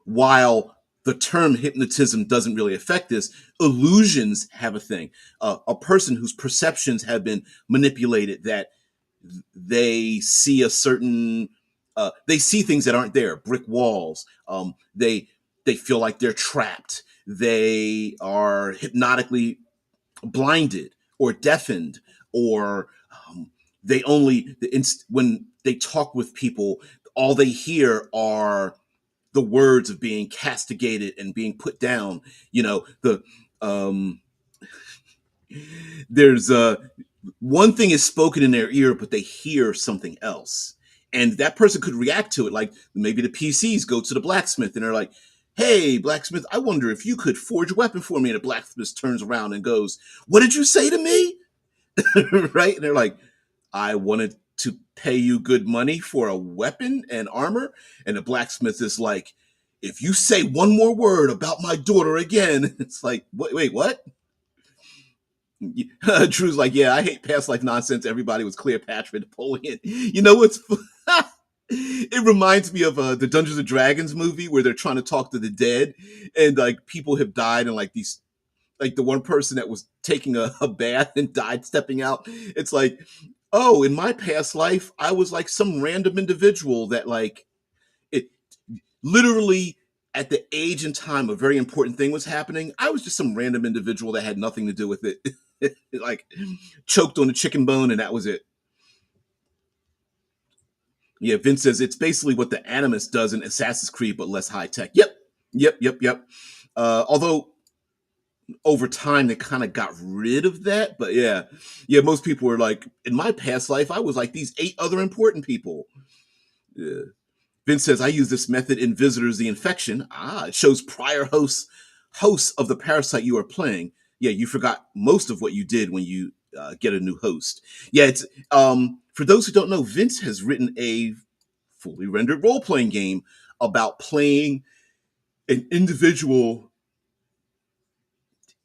while the term hypnotism doesn't really affect this, illusions have a thing. A person whose perceptions have been manipulated, that they see a certain, they see things that aren't there, brick walls. They feel like they're trapped. They are hypnotically blinded or deafened, or they only when they talk with people, all they hear are the words of being castigated and being put down. You know, the um there's one thing is spoken in their ear, but they hear something else, and that person could react to it. Like maybe the PCs go to the blacksmith and they're like, "Hey, blacksmith, I wonder if you could forge a weapon for me." And the blacksmith turns around and goes, "What did you say to me?" Right? And they're like, "I wanted to pay you good money for a weapon and armor." And the blacksmith is like, "If you say one more word about my daughter again," it's like, wait, what? Drew's like, "Yeah, I hate past life nonsense. Everybody was Cleopatra and Napoleon." You know what's it reminds me of the Dungeons and Dragons movie where they're trying to talk to the dead, and like people have died, and like these, like the one person that was taking a bath and died stepping out. It's like, "Oh, in my past life, I was like some random individual that like it literally at the age and time a very important thing was happening. I was just some random individual that had nothing to do with it." Like choked on a chicken bone and that was it. Yeah, Vince says it's basically what the Animus does in Assassin's Creed, but less high tech. Yep, yep. Although over time they kind of got rid of that, but yeah, most people were like, "In my past life, I was like these 8 other important people." Yeah. Vince says, "I use this method in Visitors the Infection. It shows prior hosts of the parasite you are playing." Yeah, you forgot most of what you did when you get a new host. Yeah, it's for those who don't know, Vince has written a fully rendered role playing game about playing an individual.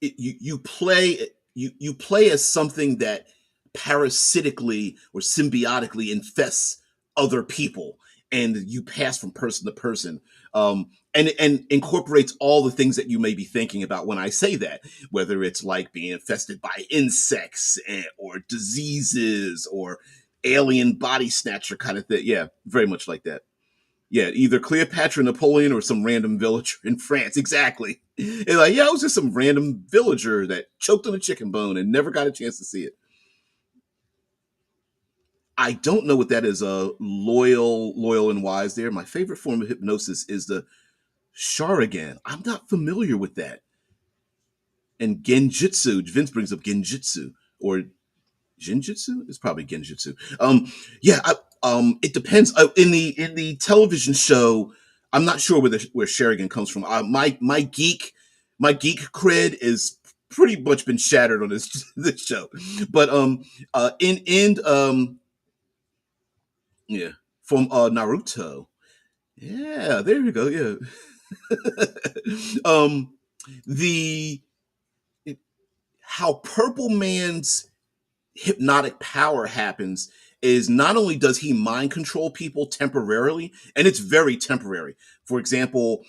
You play as something that parasitically or symbiotically infests other people, and you pass from person to person, and incorporates all the things that you may be thinking about when I say that, whether it's like being infested by insects, or diseases, or alien body snatcher kind of thing. Yeah, very much like that. Yeah, either Cleopatra, Napoleon, or some random villager in France. Exactly. And like, yeah, I was just some random villager that choked on a chicken bone and never got a chance to see it. I don't know what that is. Loyal and wise. There, my favorite form of hypnosis is the Sharigan. I'm not familiar with that. And Genjutsu. Vince brings up Genjutsu or Genjutsu. It's probably Genjutsu. Yeah. It depends. In the television show, I'm not sure where Sherigan comes from. My geek cred is pretty much been shattered on this this show, but yeah, from Naruto. Yeah, there you go. Yeah, um, the how Purple Man's hypnotic power happens is not only does he mind control people temporarily, and it's very temporary. For example,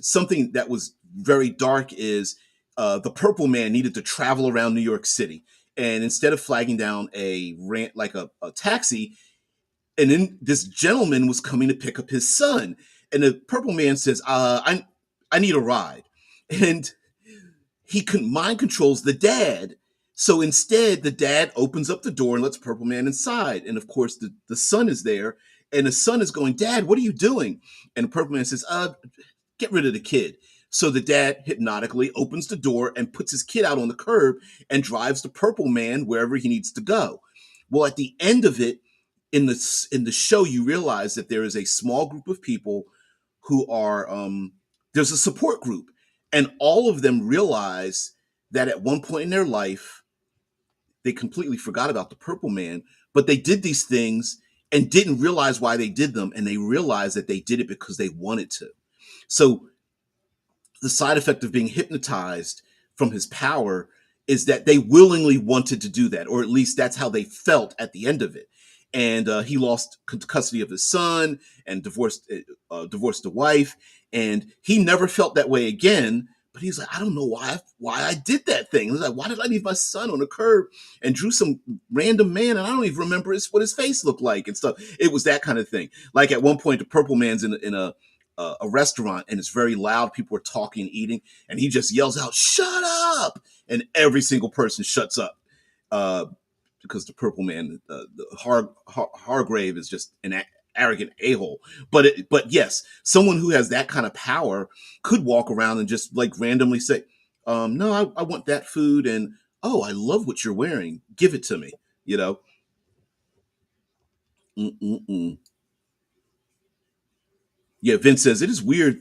something that was very dark is the Purple Man needed to travel around New York City, and instead of flagging down a rant like a taxi, and then this gentleman was coming to pick up his son, and the Purple Man says, I need a ride," and he mind controls the dad So instead, the dad opens up the door and lets Purple Man inside. And of course, the son is there. And the son is going, Dad, what are you doing? And Purple Man says, get rid of the kid. So the dad hypnotically opens the door and puts his kid out on the curb and drives the Purple Man wherever he needs to go. Well, at the end of it, in the show, you realize that there is a small group of people who are there's a support group, and all of them realize that at one point in their life they completely forgot about the Purple Man, but they did these things and didn't realize why they did them, and they realized that they did it because they wanted to. So the side effect of being hypnotized from his power is that they willingly wanted to do that, or at least that's how they felt at the end of it. And he lost custody of his son and divorced the wife, and he never felt that way again. But he's like, I don't know why I did that thing. He's like, why did I leave my son on the curb and drew some random man, and I don't even remember what his face looked like and stuff. It was that kind of thing. Like at one point, the Purple Man's in a restaurant, and it's very loud. People are talking, eating, and he just yells out, "Shut up!" And every single person shuts up uh, because the Purple Man, the Hargrave, is just an arrogant a-hole. But yes, someone who has that kind of power could walk around and just like randomly say, "No, I want that food," and "Oh, I love what you're wearing. Give it to me." You know. Mm-mm-mm. Yeah, Vince says it is weird.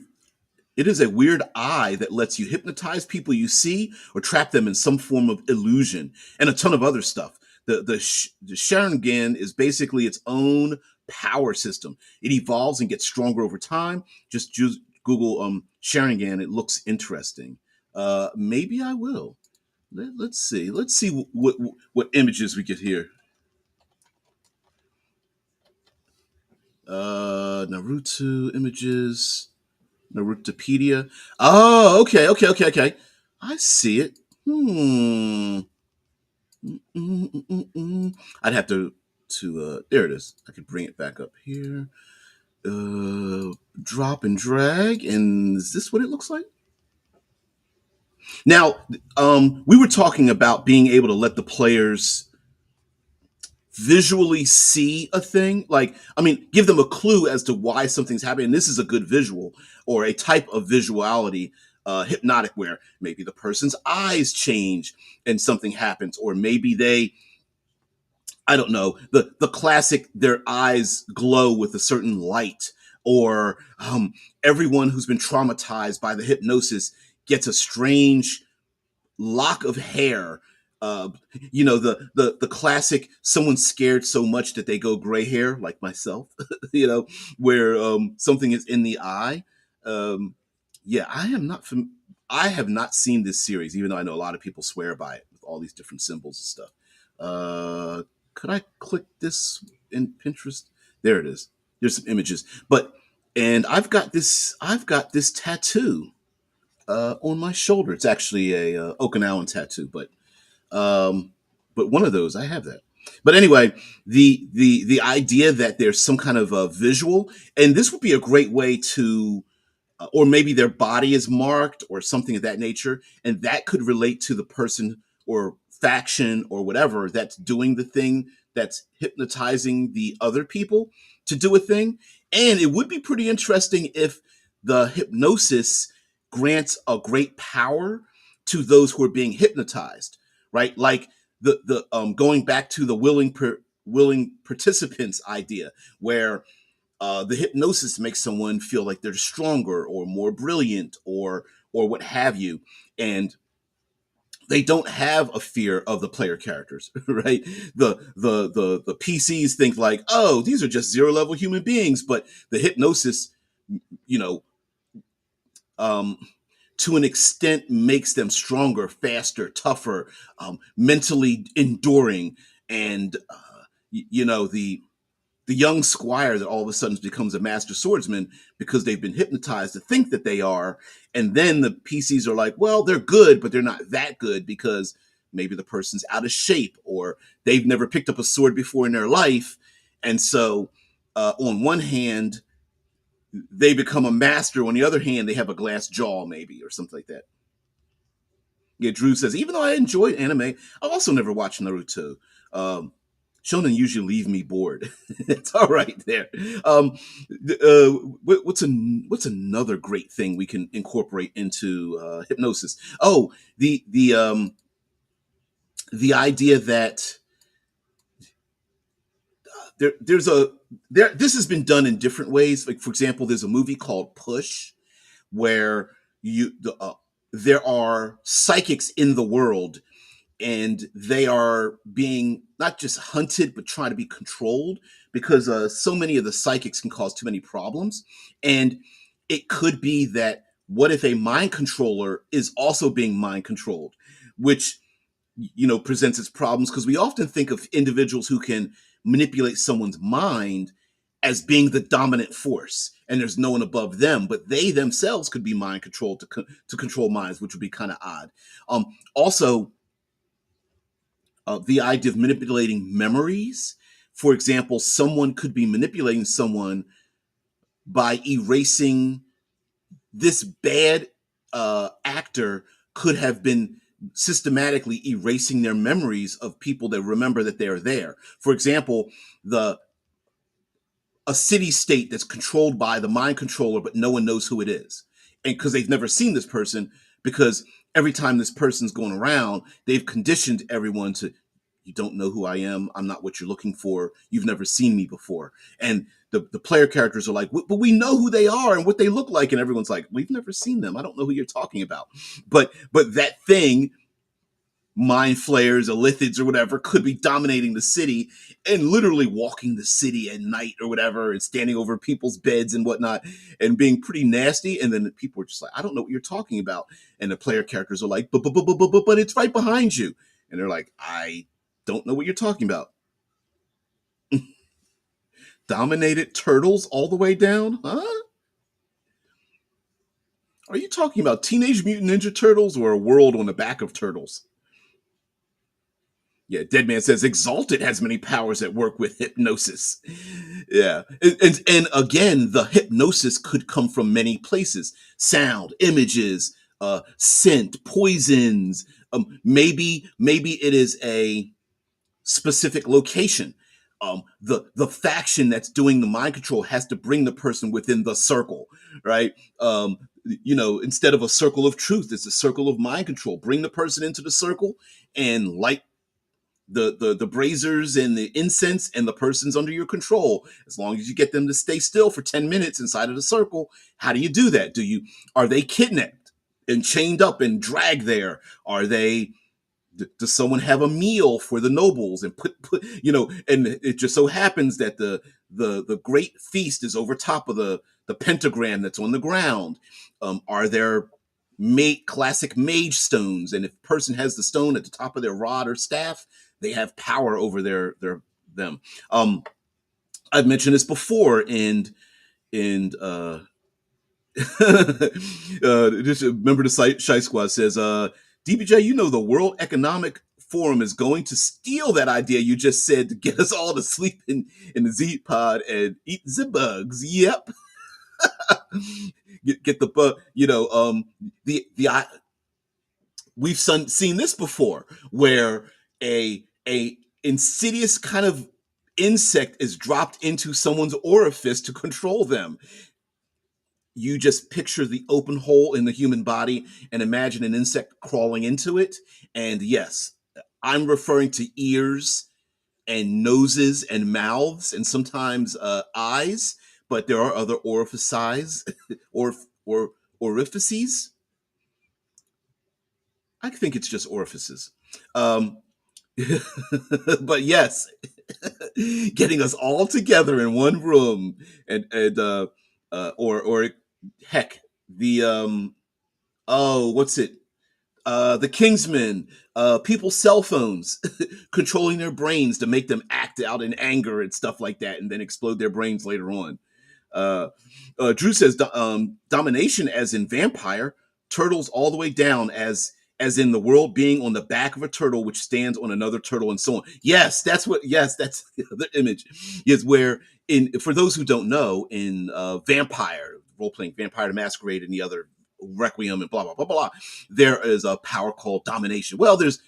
It is a weird eye that lets you hypnotize people you see or trap them in some form of illusion, and a ton of other stuff. The Sharingan is basically its own power system. It evolves and gets stronger over time. Just Google Sharingan. It looks interesting. Maybe I will. Let's see. Let's see what images we get here. Naruto images. Narutopedia. Oh, okay. I see it. I'd have to there it is. I could bring it back up here. Drop and drag, and is this what it looks like? Now, we were talking about being able to let the players visually see a thing. Like, I mean, give them a clue as to why something's happening. This is a good visual or a type of visuality, hypnotic, where maybe the person's eyes change and something happens, or maybe they, I don't know, the classic, their eyes glow with a certain light, or everyone who's been traumatized by the hypnosis gets a strange lock of hair. Uh, the classic, someone's scared so much that they go gray hair, like myself. Where something is in the eye. Um, yeah, I have not seen this series, even though I know a lot of people swear by it with all these different symbols and stuff. Could I click this in Pinterest? There it is. There's some images, and I've got this tattoo on my shoulder. It's actually a Okinawan tattoo, um, but one of those I have that. But anyway, the idea that there's some kind of a visual, and this would be a great way to, or maybe their body is marked or something of that nature, and that could relate to the person or faction or whatever that's doing the thing, that's hypnotizing the other people to do a thing. And it would be pretty interesting if the hypnosis grants a great power to those who are being hypnotized, right? Like the going back to the willing participants idea, where the hypnosis makes someone feel like they're stronger or more brilliant or what have you, and they don't have a fear of the player characters, right? The PCs think like, oh, these are just zero level human beings, but the hypnosis, you know, um, to an extent, makes them stronger, faster, tougher, mentally enduring, and the young squire that all of a sudden becomes a master swordsman because they've been hypnotized to think that they are. And then the PCs are like, well, they're good, but they're not that good because maybe the person's out of shape or they've never picked up a sword before in their life. And so, on one hand, they become a master. On the other hand, they have a glass jaw, maybe, or something like that. Yeah, Drew says, even though I enjoy anime, I also never watched Naruto. Um, Shonen usually leave me bored. It's all right there. Um, what's another great thing we can incorporate into hypnosis? Oh, the idea that there's a there this has been done in different ways. Like for example, there's a movie called Push where there are psychics in the world, and they are being not just hunted but trying to be controlled because so many of the psychics can cause too many problems. And it could be that, what if a mind controller is also being mind controlled, which presents its problems, because we often think of individuals who can manipulate someone's mind as being the dominant force and there's no one above them, but they themselves could be mind controlled to control minds, which would be kind of odd. Also, the idea of manipulating memories. For example, someone could be manipulating someone by erasing this bad actor could have been systematically erasing their memories of people that remember that they're there. For example, the a city state that's controlled by the mind controller, but no one knows who it is. And because they've never seen this person, because every time this person's going around, they've conditioned everyone to, you don't know who I am. I'm not what you're looking for. You've never seen me before. And the player characters are like, but we know who they are and what they look like. And everyone's like, we've never seen them. I don't know who you're talking about. But that thing, mind flayers, illithids, or whatever, could be dominating the city and literally walking the city at night or whatever, and standing over people's beds and whatnot, and being pretty nasty. And then people are just like, I don't know what you're talking about. And the player characters are like, but it's right behind you. And they're like, I don't know what you're talking about. Dominated turtles all the way down? Huh? Are you talking about Teenage Mutant Ninja Turtles or a world on the back of turtles? Yeah, Deadman says Exalted has many powers that work with hypnosis. Yeah. And again, the hypnosis could come from many places: sound, images, scent, poisons. Maybe it is a specific location. The faction that's doing the mind control has to bring the person within the circle, right? Instead of a circle of truth, it's a circle of mind control. Bring the person into the circle and light the braziers and the incense, and the person's under your control. As long as you get them to stay still for 10 minutes inside of the circle. How do you do that? Are they kidnapped and chained up and dragged there? Are they Does someone have a meal for the nobles and put and it just so happens that the great feast is over top of the pentagram that's on the ground? Are there classic mage stones, and if a person has the stone at the top of their rod or staff, they have power over them. I've mentioned this before, and just remember the Shy Squad says, DBJ, the World Economic Forum is going to steal that idea you just said to get us all to sleep in the Z pod and eat the bugs. Yep. Get the bug. The we've seen this before, where a insidious kind of insect is dropped into someone's orifice to control them. You just picture the open hole in the human body and imagine an insect crawling into it. And yes, I'm referring to ears and noses and mouths and sometimes eyes, but there are other orifices or orifices. I think it's just orifices. Um, but yes, getting us all together in one room, or heck, the what's it? The Kingsmen, people's cell phones, controlling their brains to make them act out in anger and stuff like that, and then explode their brains later on. Uh, Drew says domination, as in vampire, turtles all the way down, as in the world being on the back of a turtle which stands on another turtle, and so on. Yes, that's the image. Is where, for those who don't know, in Vampire, role playing Vampire the Masquerade and the other Requiem and blah blah blah blah. There is a power called domination. Well, there's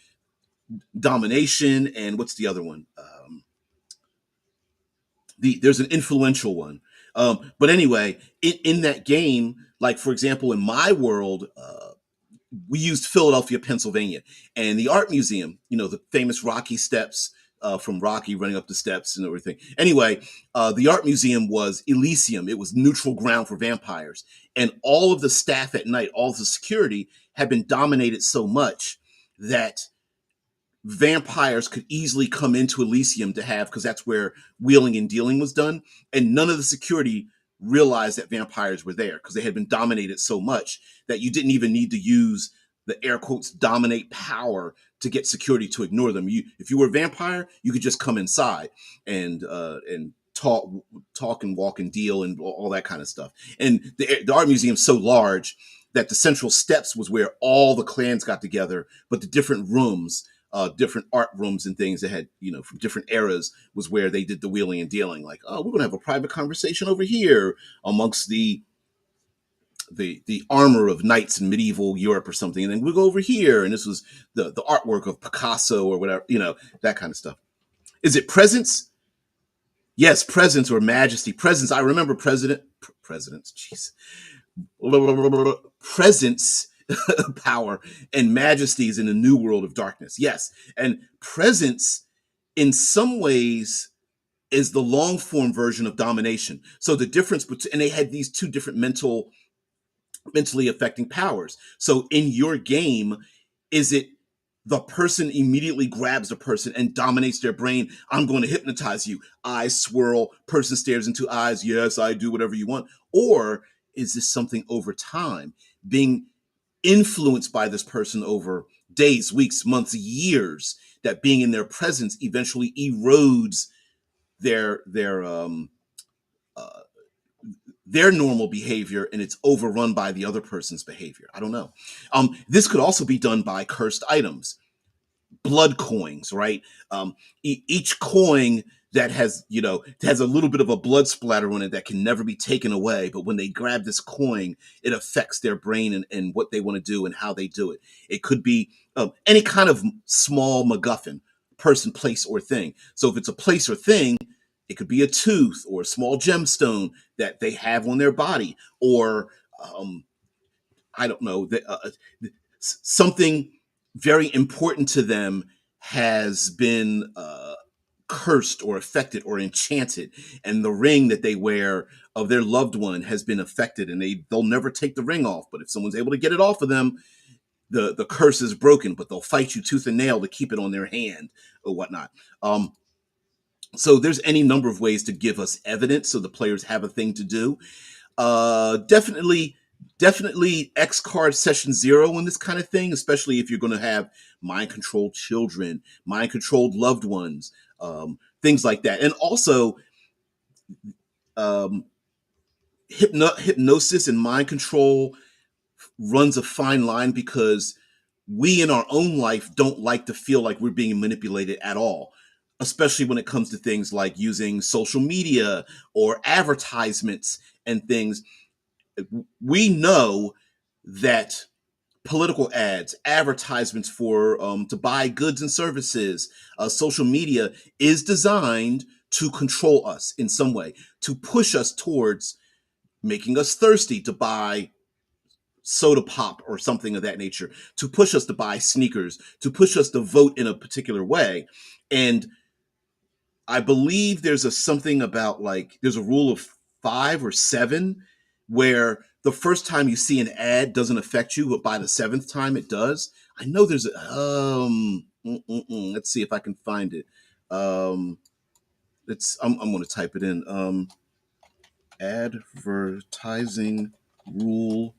domination, and what's the other one? There's an influential one. But anyway, in that game, like for example, in my world, we used Philadelphia, Pennsylvania, and the art museum. You know, the famous Rocky steps from Rocky running up the steps and everything. Anyway, the art museum was Elysium. It was neutral ground for vampires, and all of the staff at night, all of the security, had been dominated so much that vampires could easily come into Elysium to have, because that's where wheeling and dealing was done. And none of the security realized that vampires were there because they had been dominated so much that you didn't even need to use the air quotes dominate power to get security to ignore them. If you were a vampire, you could just come inside and talk and walk and deal and all that kind of stuff. And the art museum's so large that the central steps was where all the clans got together, but the different rooms, different art rooms and things that had, from different eras, was where they did the wheeling and dealing. Like, oh, we're going to have a private conversation over here amongst the armor of knights in medieval Europe or something, and then we'll go over here, and this was the artwork of Picasso or whatever, that kind of stuff. Is it presence? Yes, presence or majesty. Presence. I remember presidents. Jeez, presence. Power and majesties in the new world of darkness. Yes. And presence in some ways is the long form version of domination. So the difference between, and they had these two different mentally affecting powers. So in your game, is it the person immediately grabs the person and dominates their brain? I'm going to hypnotize you. Eyes swirl, person stares into eyes. Yes, I do whatever you want. Or is this something over time, being influenced by this person over days, weeks, months, years, that being in their presence eventually erodes uh, their normal behavior, and it's overrun by the other person's behavior? I don't know. This could also be done by cursed items, blood coins, right? Each coin that has a little bit of a blood splatter on it that can never be taken away. But when they grab this coin, it affects their brain and what they want to do and how they do it. It could be any kind of small MacGuffin, person, place, or thing. So if it's a place or thing, it could be a tooth or a small gemstone that they have on their body, or I don't know, something very important to them has been cursed or affected or enchanted, and the ring that they wear of their loved one has been affected, and they'll never take the ring off. But if someone's able to get it off of them, the curse is broken. But they'll fight you tooth and nail to keep it on their hand or whatnot. So there's any number of ways to give us evidence so the players have a thing to do. Definitely X card session 0 on this kind of thing, especially if you're going to have mind controlled children, mind controlled loved ones, things like that. And also um, hypnosis and mind control runs a fine line, because we in our own life don't like to feel like we're being manipulated at all, especially when it comes to things like using social media or advertisements and things. We know that political ads, advertisements for to buy goods and services, social media is designed to control us in some way, to push us towards making us thirsty to buy soda pop or something of that nature, to push us to buy sneakers, to push us to vote in a particular way. And I believe there's something about, like, there's a rule of 5 or 7 where the first time you see an ad doesn't affect you, but by the 7th time it does. I know there's let's see if I can find it. I'm going to type it in. Advertising rule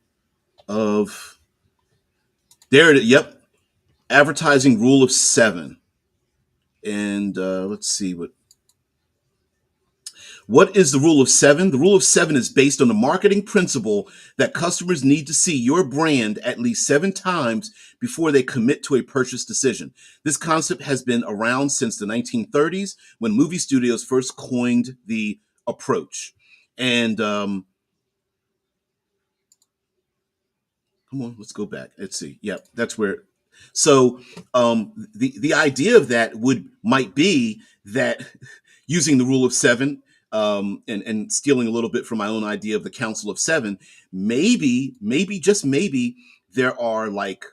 of, there it is. Yep. Advertising rule of 7. And let's see what is the rule of 7? The rule of 7 is based on the marketing principle that customers need to see your brand at least 7 times before they commit to a purchase decision. This concept has been around since the 1930s, when movie studios first coined the approach. And Come on, let's go back. Let's see. Yep, that's where. So the idea of that might be that using the rule of seven, and stealing a little bit from my own idea of the council of seven, maybe just maybe there are like,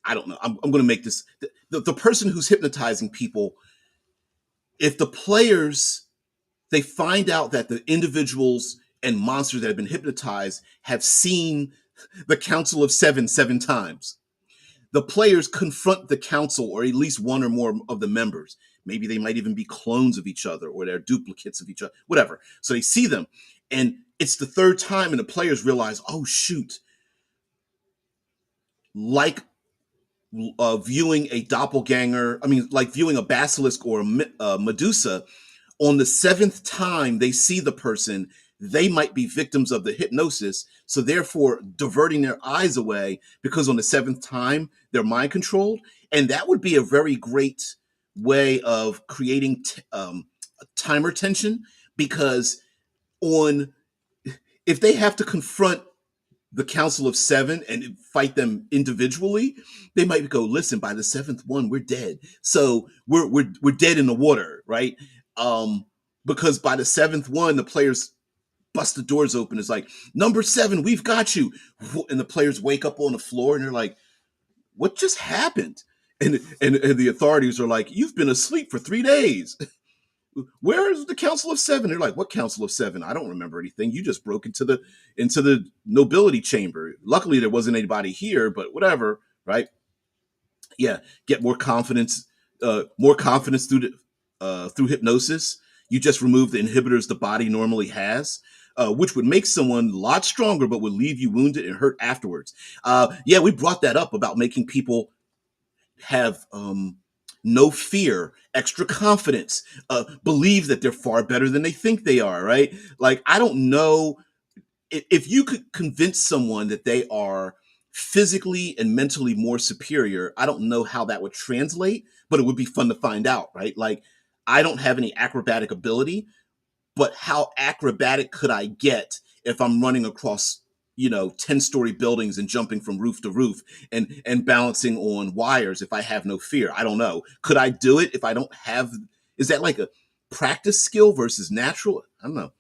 I don't know. I'm going to make this the person who's hypnotizing people. If the players, they find out that the individuals and monsters that have been hypnotized have seen the council of seven times, the players confront the council or at least one or more of the members. Maybe they might even be clones of each other or they're duplicates of each other, whatever. So they see them, and it's the third time, and the players realize, oh shoot, like viewing a doppelganger. I mean, like viewing a basilisk or a Medusa. On the seventh time they see the person, they might be victims of the hypnosis. So therefore, diverting their eyes away because on the seventh time they're mind controlled, and that would be a very great way of creating timer tension. Because on if they have to confront the Council of Seven and fight them individually, they might go, listen, by the seventh one, we're dead. So we're dead in the water, right? Because by the seventh one, the players bust the doors open. It's like, number seven, we've got you. And the players wake up on the floor and they're like, what just happened? And the authorities are like, you've been asleep for 3 days. Where is the Council of Seven? They're like, what Council of Seven? I don't remember anything. You just broke into the nobility chamber. Luckily, there wasn't anybody here, but whatever, right? Yeah, get more confidence through hypnosis. You just remove the inhibitors the body normally has, which would make someone a lot stronger, but would leave you wounded and hurt afterwards. Yeah, we brought that up about making people have no fear, extra confidence, believe that they're far better than they think they are, right? Like, I don't know if you could convince someone that they are physically and mentally more superior. I don't know how that would translate, but it would be fun to find out, right? Like, I don't have any acrobatic ability, but how acrobatic could I get if I'm running across 10-story buildings and jumping from roof to roof and balancing on wires if I have no fear? I don't know. Could I do it if I don't have? Is that like a practice skill versus natural? I don't know.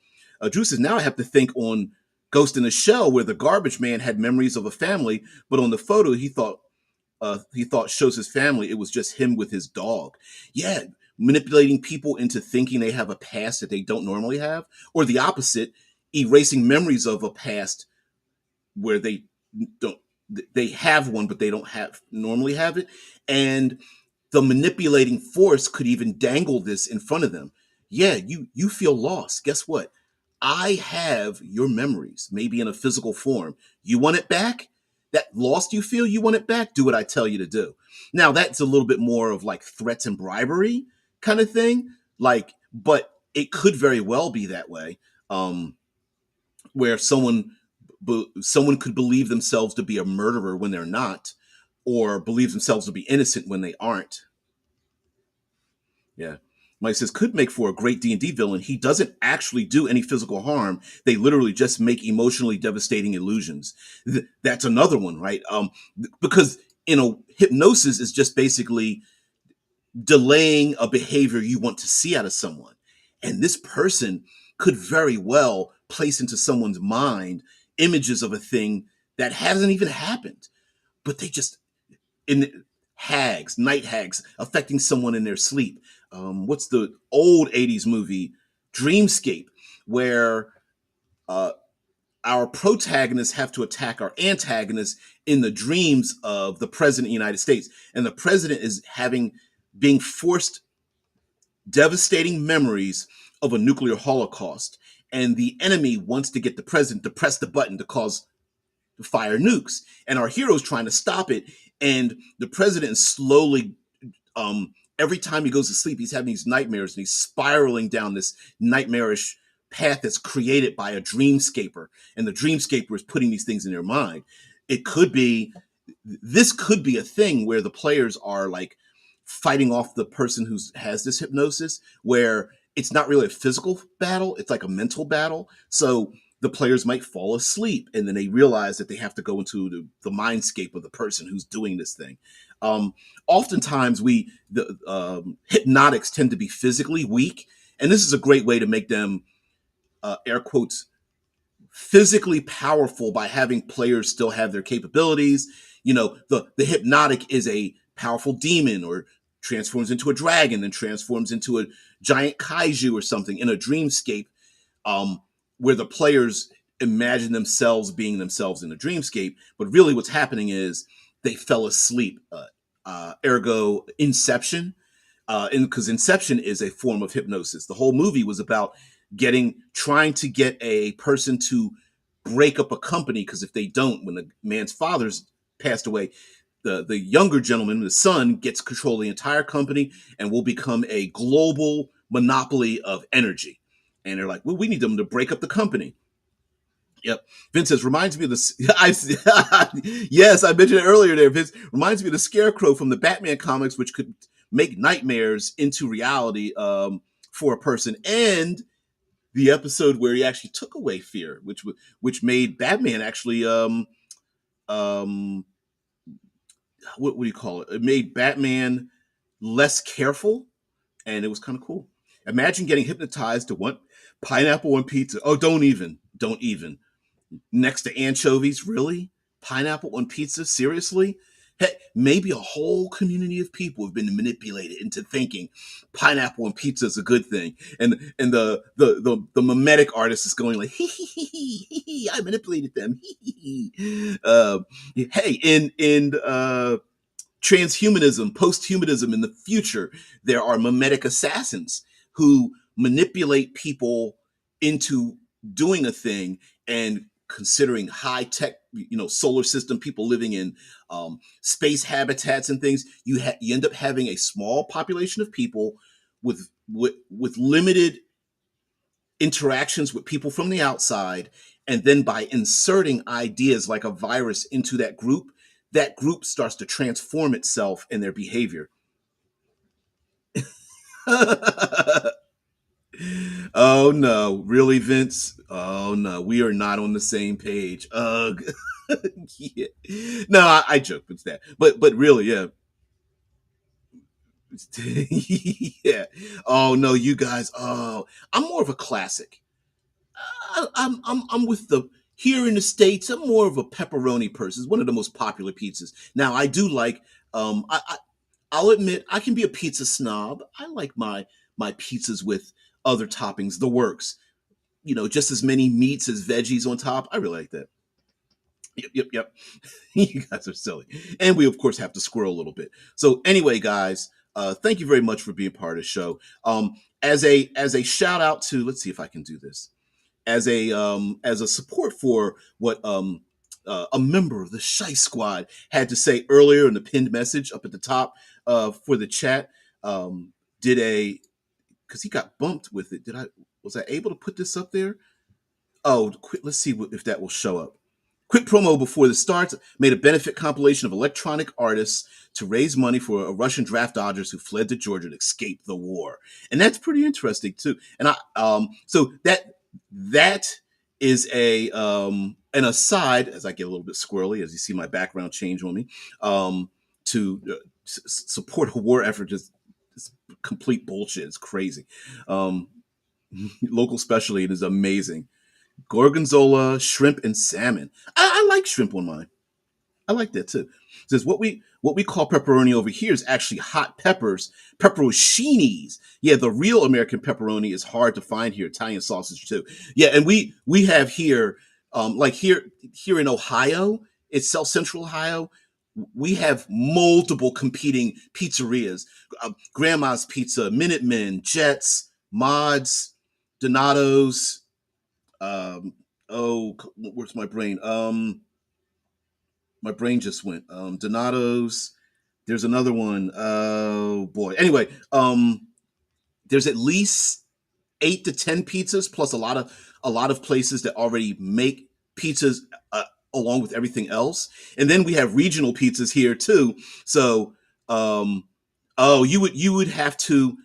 Drew says, now I have to think on Ghost in the Shell, where the garbage man had memories of a family, but on the photo he thought shows his family, it was just him with his dog. Yeah, manipulating people into thinking they have a past that they don't normally have, or the opposite, erasing memories of a past where don't they have one but they don't have normally have it. And the manipulating force could even dangle this in front of them. Yeah, you feel lost. Guess what? I have your memories, maybe in a physical form. You want it back? That lost you feel, you want it back? Do what I tell you to do. Now that's a little bit more of like threats and bribery kind of thing. Like, but it could very well be that way, where someone could believe themselves to be a murderer when they're not, or believe themselves to be innocent when they aren't. Yeah. Mike says, could make for a great D&D villain. He doesn't actually do any physical harm. They literally just make emotionally devastating illusions. That's another one, right? Because hypnosis is just basically delaying a behavior you want to see out of someone. And this person could very well place into someone's mind images of a thing that hasn't even happened, but they just, in night hags, affecting someone in their sleep. What's the old 80s movie, Dreamscape, where our protagonists have to attack our antagonists in the dreams of the president of the United States. And the president is being forced devastating memories of a nuclear holocaust. And the enemy wants to get the president to press the button to fire nukes. And our hero's trying to stop it. And the president is slowly, every time he goes to sleep, he's having these nightmares and he's spiraling down this nightmarish path that's created by a dreamscaper. And the dreamscaper is putting these things in their mind. This could be a thing where the players are like fighting off the person who has this hypnosis, where it's not really a physical battle, it's like a mental battle. So the players might fall asleep, and then they realize that they have to go into the mindscape of the person who's doing this thing. Um, Oftentimes, the hypnotics tend to be physically weak, and this is a great way to make them, air quotes, physically powerful by having players still have their capabilities. The hypnotic is a powerful demon, or transforms into a dragon, then transforms into a giant kaiju or something in a dreamscape, um, where the players imagine themselves being themselves in a dreamscape, but really what's happening is they fell asleep. Ergo, Inception, because Inception is a form of hypnosis. The whole movie was about trying to get a person to break up a company, because if they don't, when the man's father's passed away, the younger gentleman, the son, gets control of the entire company and will become a global monopoly of energy. And they're like, well, we need them to break up the company. Yep. Vince says, reminds me of the. Yes, I mentioned it earlier there. Vince reminds me of the Scarecrow from the Batman comics, which could make nightmares into reality, for a person. And the episode where he actually took away fear, which made Batman actually, um, what do you call it? It made Batman less careful, and it was kind of cool. Imagine getting hypnotized to want pineapple on pizza. Oh, don't even. Next to anchovies, really? Pineapple on pizza? Seriously? Hey, maybe a whole community of people have been manipulated into thinking pineapple on pizza is a good thing, and the mimetic artist is going like, hee, I manipulated them. Hey, in transhumanism, post-humanism, in the future, there are mimetic assassins who manipulate people into doing a thing, and considering high tech, solar system people living in, space habitats and things, you end up having a small population of people with limited interactions with people from the outside, and then by inserting ideas like a virus into that group starts to transform itself in their behavior. Oh no, really, Vince? Oh no, we are not on the same page. Ugh. Yeah. No, I joke with that, but really, yeah. Yeah. Oh no, you guys. Oh, I'm more of a classic. I'm with the here in the States. I'm more of a pepperoni person. It's one of the most popular pizzas. Now I do like. I'll admit I can be a pizza snob. I like my pizzas with other toppings, the works. Just as many meats as veggies on top. I really like that. Yep. You guys are silly, and we of course have to squirrel a little bit. So anyway, guys, thank you very much for being part of the show. As a shout out to, let's see if I can do this, as a support for what a member of the Shy Squad had to say earlier in the pinned message up at the top, for the chat. Did a Because he got bumped with it. Did I Was I able to put this up there? Oh, let's see if that will show up. Quick promo before this starts: made a benefit compilation of electronic artists to raise money for a Russian draft dodgers who fled to Georgia to escape the war, and that's pretty interesting too. And so that is an aside, as I get a little bit squirrely as you see my background change on me, to support a war effort. Just complete bullshit. It's crazy. Um, Local specialty, it is amazing. Gorgonzola, shrimp, and salmon. I like shrimp on mine. I like that too. It says what we call pepperoni over here is actually hot peppers, pepperoncinis. Yeah, the real American pepperoni is hard to find here. Italian sausage too. Yeah, and we have here, like here in Ohio, it's South Central Ohio. We have multiple competing pizzerias: Grandma's Pizza, Minutemen, Jets, Mods, Donato's. Where's my brain? My brain just went. Donato's. There's another one. Oh boy. Anyway, there's at least 8 to 10 pizzas, plus a lot of places that already make pizzas, along with everything else. And then we have regional pizzas here too. So, um, oh, you would have to,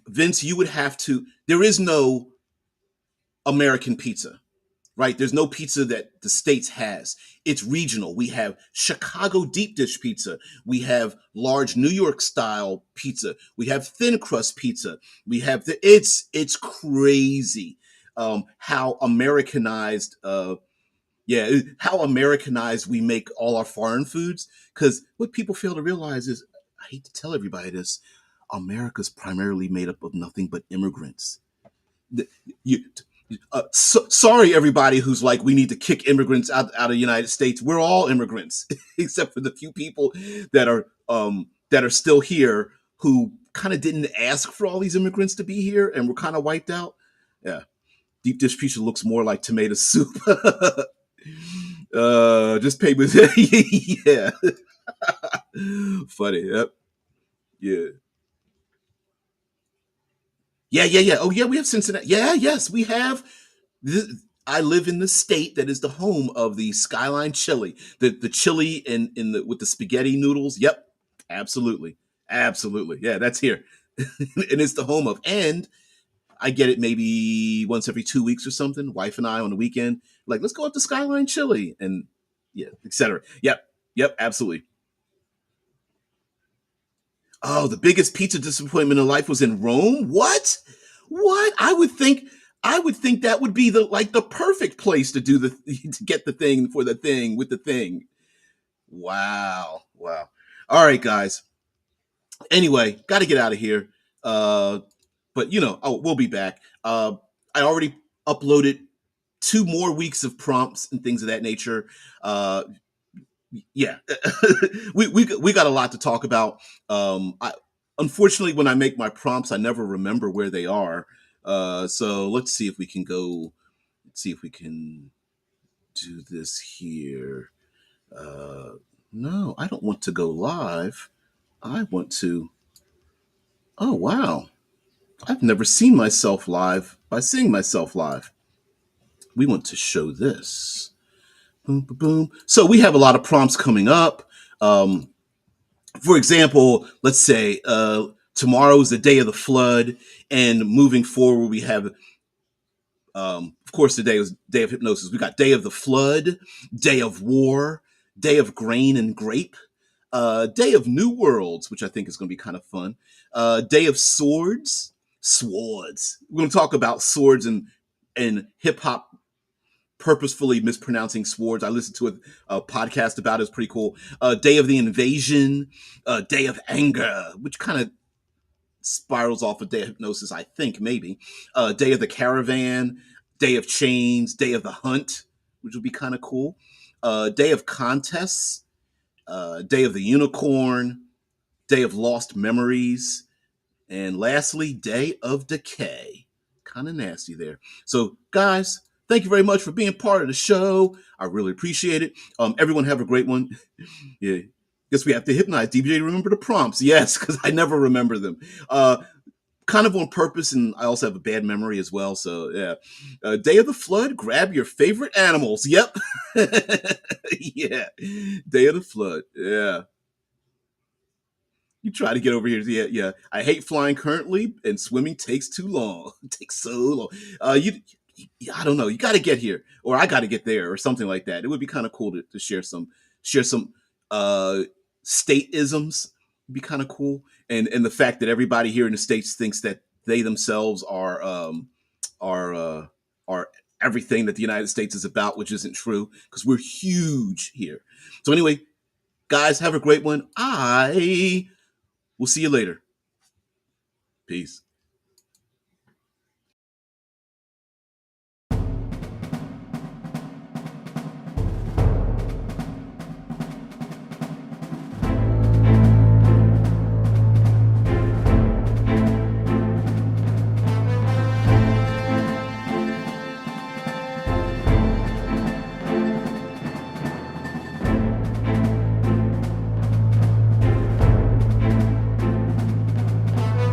Vince. You would have to. There is no American pizza, right? There's no pizza that the States has. It's regional. We have Chicago deep dish pizza. We have large New York style pizza. We have thin crust pizza. We have it's crazy how Americanized how Americanized we make all our foreign foods. Because what people fail to realize is, I hate to tell everybody this, America's primarily made up of nothing but immigrants. You, sorry, everybody who's like, we need to kick immigrants out of the United States. We're all immigrants, except for the few people that are still here who kind of didn't ask for all these immigrants to be here and were kind of wiped out. Yeah, deep dish pizza looks more like tomato soup. Just pay with yeah. Funny. Yep. Yeah. Yeah. Oh yeah, we have Cincinnati. Yeah, yes, we have. This, I live in the state that is the home of the Skyline chili, the chili in the with the spaghetti noodles. Yep, absolutely, absolutely. Yeah, that's here, and it's the home of. And I get it maybe once every 2 weeks or something. Wife and I on the weekend, like, let's go up to Skyline Chili and yeah, etc. Yep, absolutely. Oh, the biggest pizza disappointment in life was in Rome. What? I would think that would be the perfect place to do the to get the thing for the thing with the thing. Wow. All right, guys. Anyway, got to get out of here. Uh, but we'll be back. I already uploaded 2 more weeks of prompts and things of that nature. Uh, yeah, we got a lot to talk about. Unfortunately, when I make my prompts, I never remember where they are. So let's see if we can go. Let's see if we can do this here. Uh, no, I don't want to go live. I want to. Oh wow, I've never seen myself live by seeing myself live. We want to show this. Boom, boom, boom. So we have a lot of prompts coming up. Um, for example, let's say tomorrow is the day of the flood, and moving forward, we have, of course, today was day of hypnosis. We got day of the flood, day of war, day of grain and grape, day of new worlds, which I think is going to be kind of fun, day of swords. We're going to talk about swords and hip hop purposefully mispronouncing swords. I listened to a podcast about it. It's pretty cool. Day of the invasion, day of anger, which kind of spirals off of day of hypnosis, I think, maybe. Day of the caravan, day of chains, day of the hunt, which would be kind of cool. Day of contests, day of the unicorn, day of lost memories, and lastly, day of decay. Kind of nasty there. So, guys, thank you very much for being part of the show. I really appreciate it. Everyone have a great one. Yeah. Guess we have to hypnotize DJ to remember the prompts. Yes, because I never remember them. Kind of on purpose, and I also have a bad memory as well. So, yeah. Day of the flood, grab your favorite animals. Yep. Yeah. Day of the flood. Yeah. You try to get over here. Yeah. I hate flying currently, and swimming takes too long. It takes so long. I don't know. You got to get here, or I got to get there, or something like that. It would be kind of cool to share some uh, state isms. It'd be kind of cool, and the fact that everybody here in the states thinks that they themselves are are everything that the United States is about, which isn't true because we're huge here. So anyway, guys, have a great one. I will see you later. Peace.